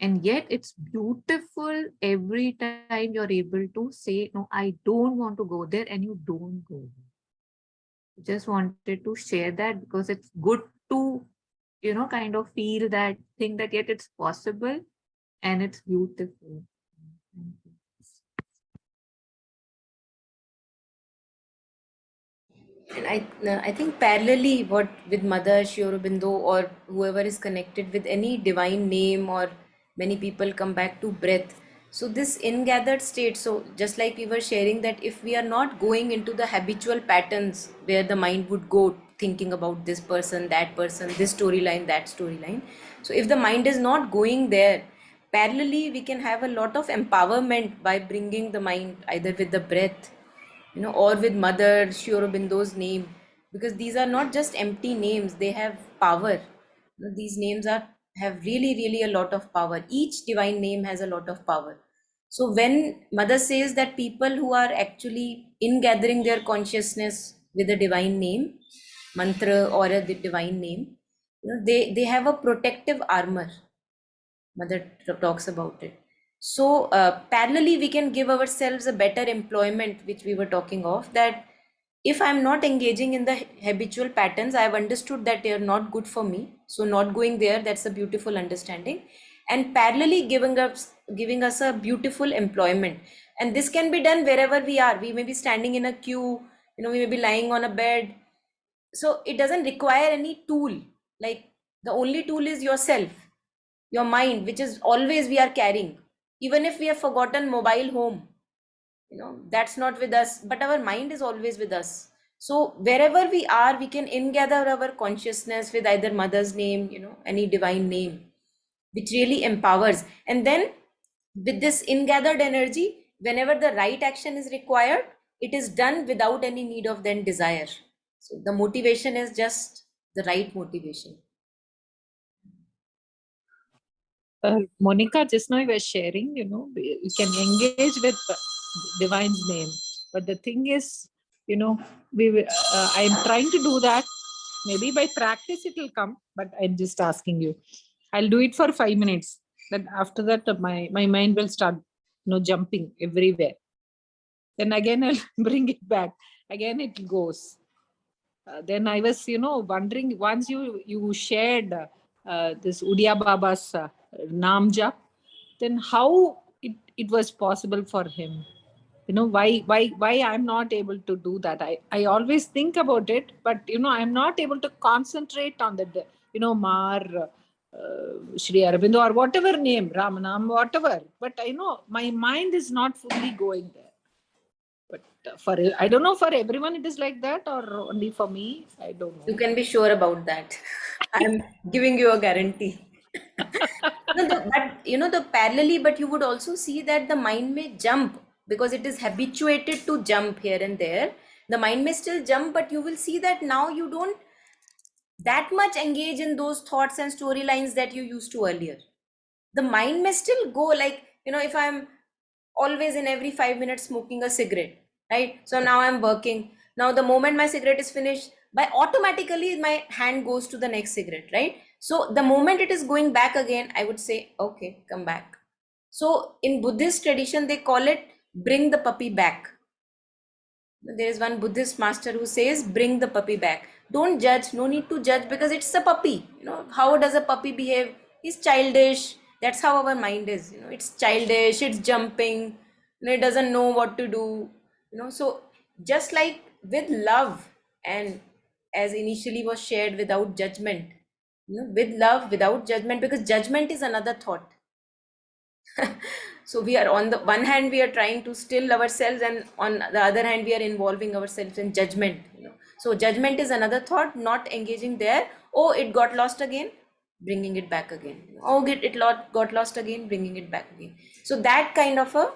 And yet it's beautiful every time you're able to say, no, I don't want to go there, and you don't go there. Just wanted to share that because it's good to, kind of feel that thing that yet it's possible and it's beautiful. Thank you. And I think parallelly, what with Mother Shri Aurobindo or whoever is connected with any divine name, or many people come back to breath. So this ingathered state, so just like we were sharing that if we are not going into the habitual patterns where the mind would go thinking about this person, that person, this storyline, that storyline. So if the mind is not going there, parallelly we can have a lot of empowerment by bringing the mind either with the breath, or with Mother Sri Aurobindo's name, because these are not just empty names; they have power. These names have really, really a lot of power. Each divine name has a lot of power. So when Mother says that people who are actually in gathering their consciousness with a divine name, mantra or a divine name, they have a protective armor. Mother talks about it. So parallelly, we can give ourselves a better employment, which we were talking of. That if I'm not engaging in the habitual patterns, I've understood that they are not good for me. So not going there, that's a beautiful understanding. And parallelly giving us a beautiful employment. And this can be done wherever we are. We may be standing in a queue, we may be lying on a bed. So it doesn't require any tool. Like the only tool is yourself, your mind, which is always we are carrying. Even if we have forgotten mobile home, that's not with us, but our mind is always with us. So wherever we are, we can ingather our consciousness with either Mother's name, any divine name, which really empowers. And then with this ingathered energy, whenever the right action is required, it is done without any need of then desire. So the motivation is just the right motivation. Monica, just now you were sharing, you can engage with divine's name. But the thing is, I'm trying to do that. Maybe by practice it will come, but I'm just asking you. I'll do it for 5 minutes. Then after that, my mind will start, jumping everywhere. Then again, I'll bring it back. Again, it goes. Then I was, wondering, once you shared this Udiya Baba's Naam Jap, then how it was possible for him? Why I'm not able to do that? I always think about it, but I'm not able to concentrate on the Mar Shri Aurobindo or whatever name, Ramanam, whatever. But I know my mind is not fully going there. But I don't know, for everyone it is like that or only for me, I don't know. You can be sure about that. I'm giving you a guarantee. No, the parallelly, but you would also see that the mind may jump because it is habituated to jump here and there. The mind may still jump, but you will see that now you don't that much engage in those thoughts and storylines that you used to earlier. The mind may still go, like, if I'm always in every 5 minutes smoking a cigarette, right? So now I'm working. Now the moment my cigarette is finished, by automatically my hand goes to the next cigarette, right? So the moment it is going back again, I would say, okay, come back. So in Buddhist tradition, they call it bring the puppy back. There is one Buddhist master who says, bring the puppy back. Don't judge, no need to judge, because it's a puppy. How does a puppy behave? He's childish. That's how our mind is. It's childish, it's jumping, it doesn't know what to do. So just like with love, and as initially was shared, without judgment, with love, without judgment, because judgment is another thought. So we are, on the one hand we are trying to still ourselves, and on the other hand we are involving ourselves in judgment. So judgment is another thought, not engaging there. Oh, it got lost again, bringing it back again. Oh, got lost again, bringing it back again. So that kind of a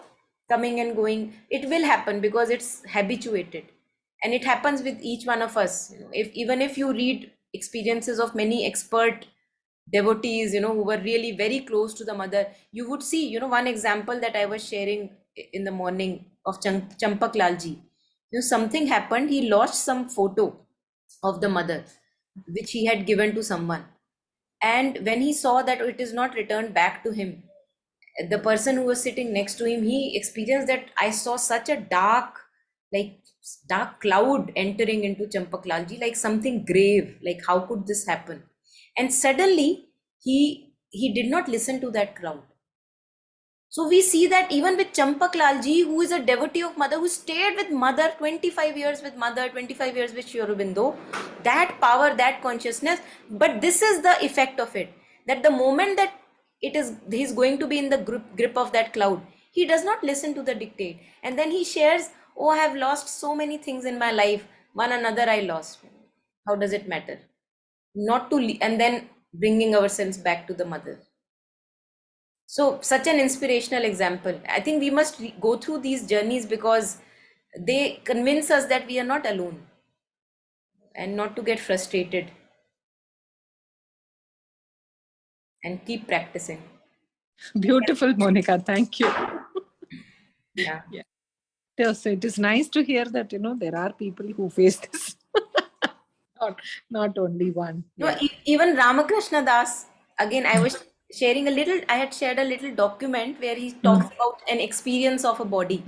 coming and going, it will happen because it's habituated, and it happens with each one of us. If you read experiences of many expert devotees, who were really very close to the Mother, you would see, one example that I was sharing in the morning of Champak Lalji. Something happened, he lost some photo of the Mother which he had given to someone, and when he saw that it is not returned back to him, the person who was sitting next to him, he experienced that I saw such a like dark cloud entering into Champaklalji, like something grave, like how could this happen? And suddenly he did not listen to that crowd. So we see that even with Champaklalji, who is a devotee of Mother, who stayed with Mother 25 years with Mother, 25 years with Sri Aurobindo, that power, that consciousness. But this is the effect of it, that the moment that he's going to be in the grip of that cloud, he does not listen to the dictate. And then he shares, oh, I have lost so many things in my life. One another I lost. How does it matter? Not to, and then bringing ourselves back to the mother. So such an inspirational example. I think we must go through these journeys because they convince us that we are not alone, and not to get frustrated, and keep practicing. Beautiful, Monica. Thank you. Yeah. Yeah. So it is nice to hear that, there are people who face this. not only one. No, Yeah. even Ramakrishna Das, again, I had shared a little document where he talks about an experience of a body,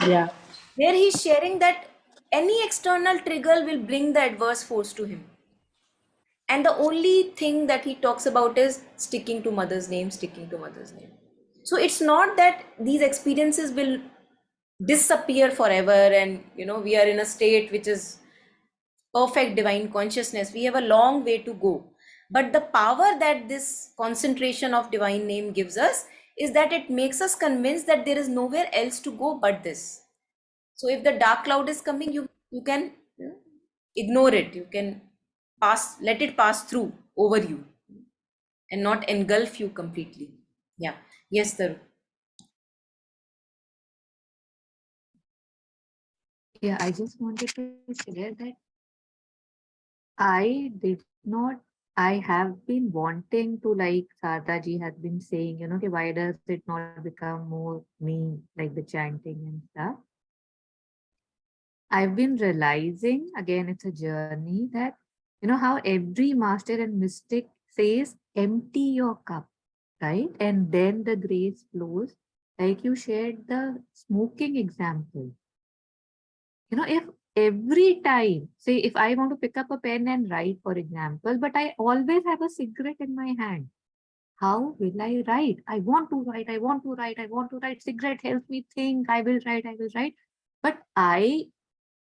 Yeah. where he's sharing that any external trigger will bring the adverse force to him. And the only thing that he talks about is sticking to mother's name, sticking to mother's name. So it's not that these experiences will disappear forever and we are in a state which is perfect divine consciousness. We have a long way to go. But the power that this concentration of divine name gives us is that it makes us convinced that there is nowhere else to go but this. So if the dark cloud is coming, you can ignore it. You can let it pass through over you and not engulf you completely. Yeah. Yes, sir. Yeah, I just wanted to share that I did not, I have been wanting to, like Sardaji has been saying, okay, why does it not become more me, like the chanting and stuff? I've been realizing, again, it's a journey that, how every master and mystic says, empty your cup, right? And then the grace flows. Like you shared the smoking example. If every time, say, if I want to pick up a pen and write, for example, but I always have a cigarette in my hand, how will I write? I want to write, I want to write, I want to write. Cigarette helps me think, I will write, I will write. But I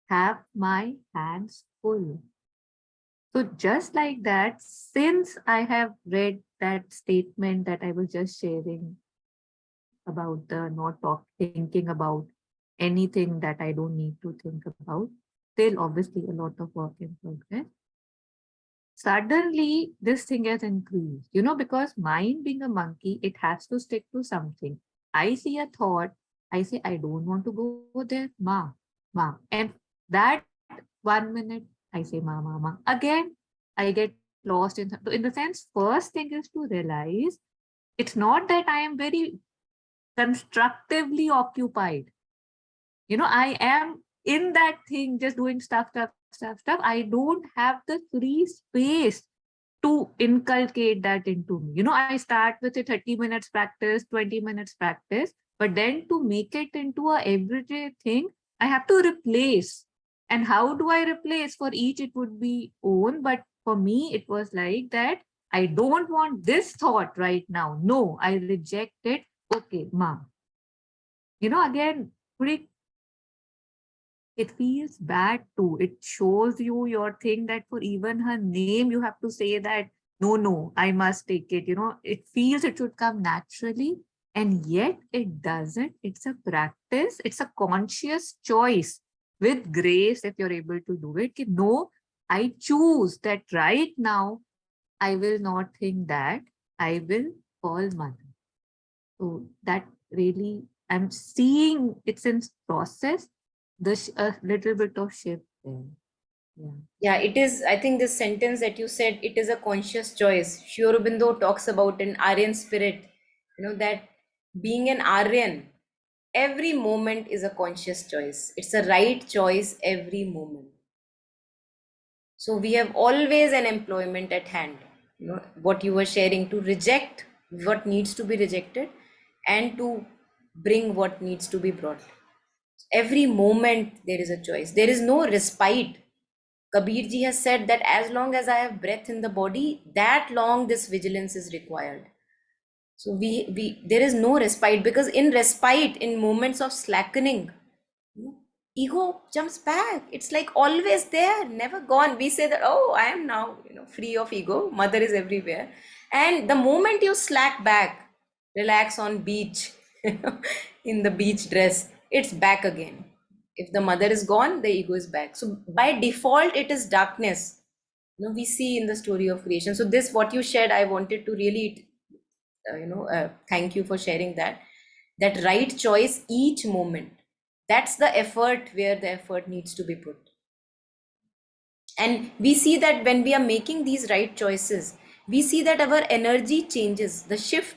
have my hands full. So just like that, since I have read that statement that I was just sharing about the not thinking about anything that I don't need to think about, still obviously a lot of work in progress. Suddenly this thing has increased, because mind being a monkey, it has to stick to something. I see a thought, I say, I don't want to go there, ma. And that 1 minute, I say, ma. Again, I get lost in the sense, first thing is to realize it's not that I am very constructively occupied. I am in that thing, just doing stuff. I don't have the free space to inculcate that into me. I start with a 30 minutes practice, 20 minutes practice, but then to make it into a everyday thing, I have to replace. And how do I replace? For each, it would be own. But for me, it was like that. I don't want this thought right now. No, I reject it. Okay, ma. Again, pretty it feels bad too. It shows you your thing that for even her name, you have to say that, no, I must take it. It feels it should come naturally. And yet it doesn't. It's a practice. It's a conscious choice with grace if you're able to do it. No, I choose that right now, I will not think that. I will call mother. So that really, I'm seeing it's in process, a little bit of shift there. Yeah. Yeah, it is. I think this sentence that you said, it is a conscious choice. Sri Aurobindo talks about an Aryan spirit, that being an Aryan, every moment is a conscious choice. It's a right choice every moment. So we have always an employment at hand. What you were sharing, to reject what needs to be rejected and to bring what needs to be brought. Every moment there is a choice. There is no respite. Kabir ji has said that as long as I have breath in the body, that long this vigilance is required. So we there is no respite, because in respite, in moments of slackening, ego jumps back. It's like always there, never gone. We say that, oh, I am now free of ego. Mother is everywhere. And the moment you slack back, relax on beach, in the beach dress, it's back again. If the mother is gone, the ego is back. So by default, it is darkness. we see in the story of creation. So this, what you shared, I wanted to really, thank you for sharing that. That right choice each moment. That's the effort where the effort needs to be put. And we see that when we are making these right choices, we see that our energy changes. The shift,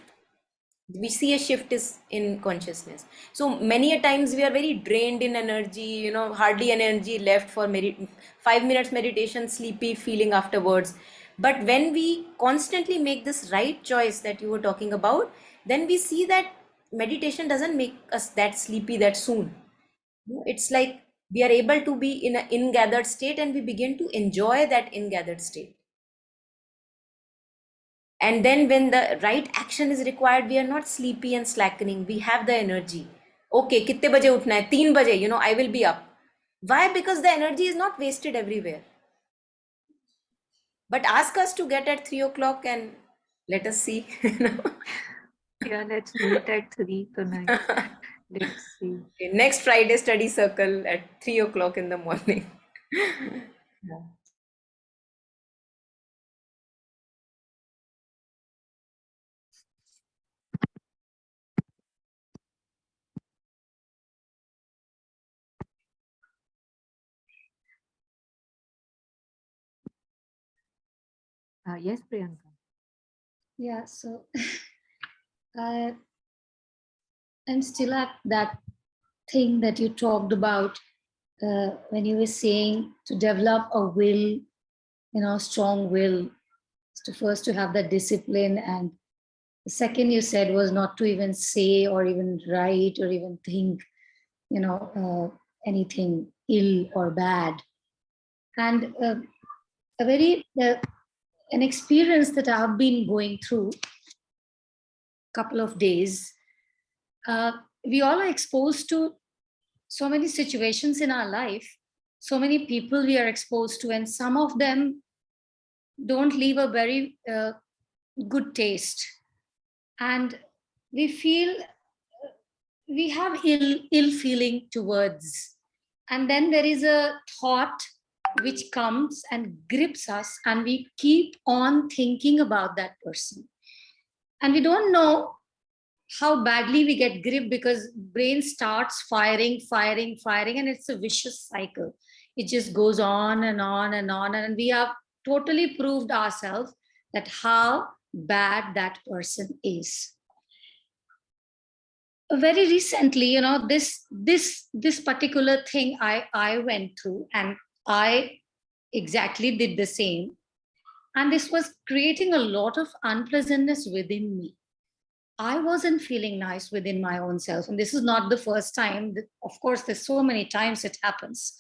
we see a shift is in consciousness. So many a times we are very drained in energy, hardly any energy left for 5 minutes meditation, sleepy feeling afterwards. But when we constantly make this right choice that you were talking about, then we see that meditation doesn't make us that sleepy that soon. It's like we are able to be in an ingathered state, and we begin to enjoy that ingathered state. And then when the right action is required, we are not sleepy and slackening. We have the energy. Okay, कितने बजे उठना है? 3 बजे, I will be up. Why? Because the energy is not wasted everywhere. But ask us to get at 3 o'clock and let us see. Yeah, let's meet at 3 tonight. Let's see. Okay, next Friday study circle at 3 o'clock in the morning. Yeah. Yes, Priyanka. Yeah, so I, I'm still at that thing that you talked about when you were saying to develop a will, strong will, to first to have that discipline. And the second you said was not to even say or even write or even think, anything ill or bad. And a very, an experience that I've been going through couple of days, we all are exposed to so many situations in our life, so many people we are exposed to, and some of them don't leave a very good taste. And we feel we have ill feeling towards. And then there is a thought which comes and grips us, and we keep on thinking about that person. And we don't know how badly we get gripped, because brain starts firing, and it's a vicious cycle. It just goes on and on and on, and we have totally proved ourselves that how bad that person is. Very recently, this particular thing I went through, and I exactly did the same, and this was creating a lot of unpleasantness within me. I wasn't feeling nice within my own self. And this is not the first time. Of course, there's so many times it happens.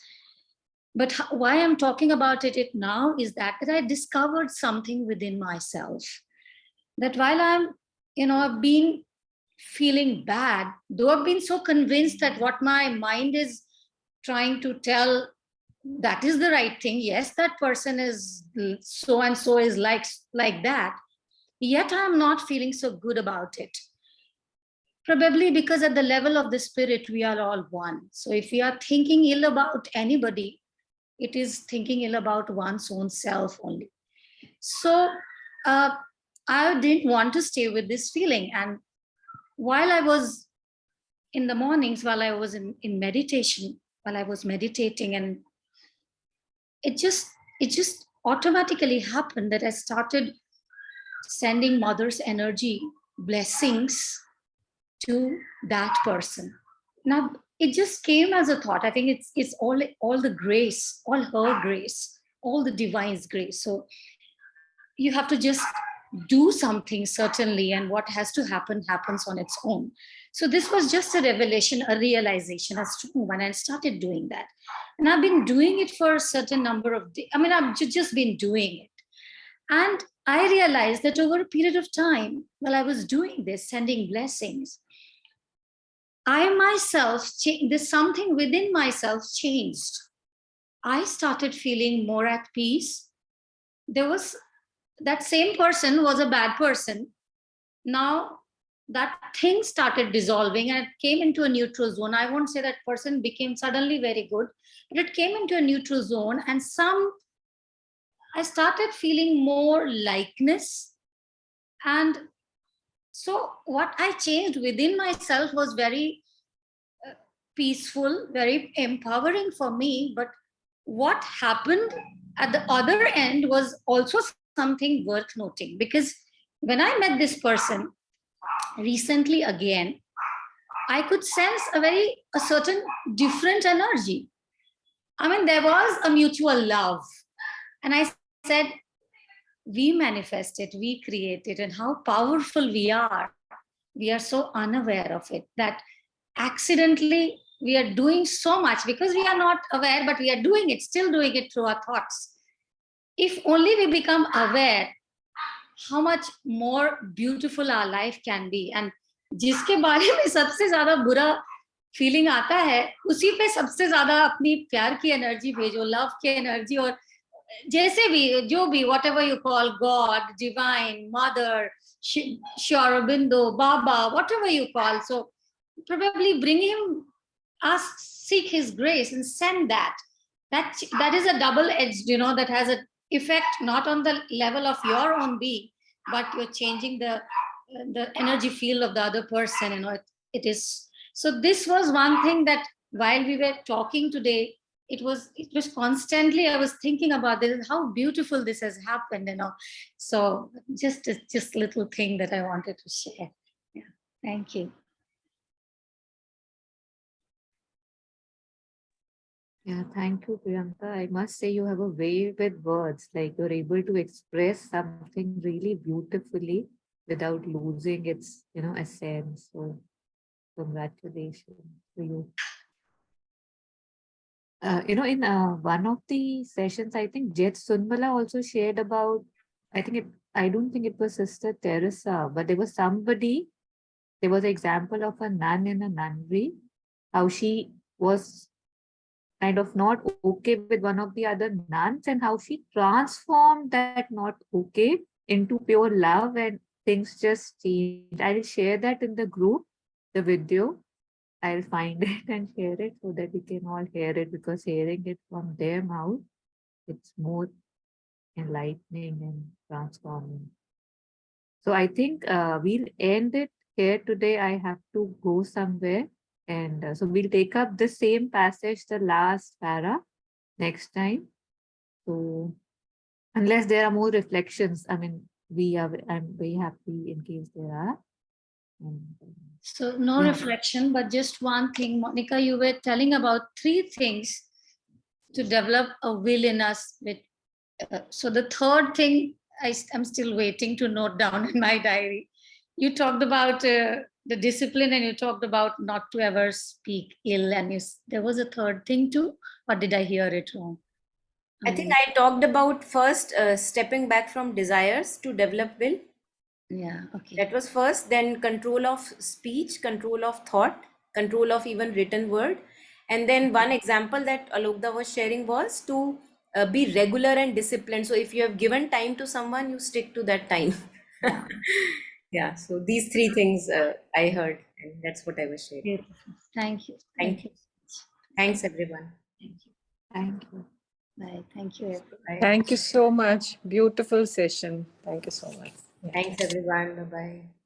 But why I'm talking about it now is that I discovered something within myself. That while I've been feeling bad, though I've been so convinced that what my mind is trying to tell, that is the right thing. Yes, that person is so and so is like that. Yet I'm not feeling so good about it. Probably because at the level of the spirit, we are all one. So if we are thinking ill about anybody, it is thinking ill about one's own self only. So I didn't want to stay with this feeling. And while I was in the mornings, while I was in meditation, while I was meditating, and it just automatically happened that I started sending mother's energy blessings to that person. Now it just came as a thought. I think it's all the grace, all her grace, all the divine's grace. So you have to just do something, certainly, and what has to happen happens on its own. So this was just a revelation, a realization, a strong one. I started doing that, and I've been doing it for a certain number of days. I mean, I've just been doing it. And I realized that over a period of time, while I was doing this, sending blessings, I myself, there's something within myself changed. I started feeling more at peace. There was, that same person was a bad person. Now that thing started dissolving and it came into a neutral zone. I won't say that person became suddenly very good, but it came into a neutral zone, and some I started feeling more likeness. And so what I changed within myself was very peaceful, very empowering for me. But what happened at the other end was also something worth noting, because when I met this person recently again, I could sense a certain different energy. I mean, there was a mutual love. And I said, we manifest it, we create it, and how powerful we are. We are so unaware of it that accidentally we are doing so much because we are not aware, but we are doing it, still doing it through our thoughts. If only we become aware, how much more beautiful our life can be. And जिसके बारे में सबसे ज्यादा बुरा feeling आता है, उसी पे सबसे ज्यादा अपनी प्यार की एनर्जी भेजो, लव की एनर्जी, और जैसे भी जो भी whatever you call God, divine, mother, Aurobindo, Baba, whatever you call, so probably bring him, ask, seek his grace and send that. That is a double-edged, that has an effect not on the level of your own being, but you're changing the energy field of the other person. It is. So this was one thing that while we were talking today, it was constantly, I was thinking about this, how beautiful this has happened. So just little thing that I wanted to share. Yeah, thank you. Yeah, thank you, Priyanka. I must say you have a way with words, like you're able to express something really beautifully without losing its, essence. So congratulations to you. In one of the sessions, I think Jet Sunmala also shared about, I don't think it was Sister Teresa, but there was an example of a nun in a nunnery, how she was kind of not okay with one of the other nuns, and how she transformed that not okay into pure love, and things just changed. I'll share that in the group, the video. I'll find it and share it so that we can all hear it, because hearing it from their mouth, it's more enlightening and transforming. So I think we'll end it here today. I have to go somewhere. And so we'll take up the same passage, the last para, next time. So unless there are more reflections, I'm very happy in case there are. So no reflection, but just one thing. Monica, you were telling about 3 things to develop a will in us. So the third thing, I'm still waiting to note down in my diary. You talked about the discipline, and you talked about not to ever speak ill. And there was a third thing too, or did I hear it wrong? I think I talked about first stepping back from desires to develop will. Yeah, okay. That was first, then control of speech, control of thought, control of even written word. And then one example that Alokda was sharing was to be regular and disciplined. So if you have given time to someone, you stick to that time. Yeah. Yeah, so these 3 things I heard, and that's what I was sharing. Beautiful. Thank you. Thank you. Thanks, everyone. Thank you. Thank you. Bye. Thank you, everyone. Bye. Thank you so much. Beautiful session. Thank you so much. Yeah. Thanks, everyone. Bye-bye.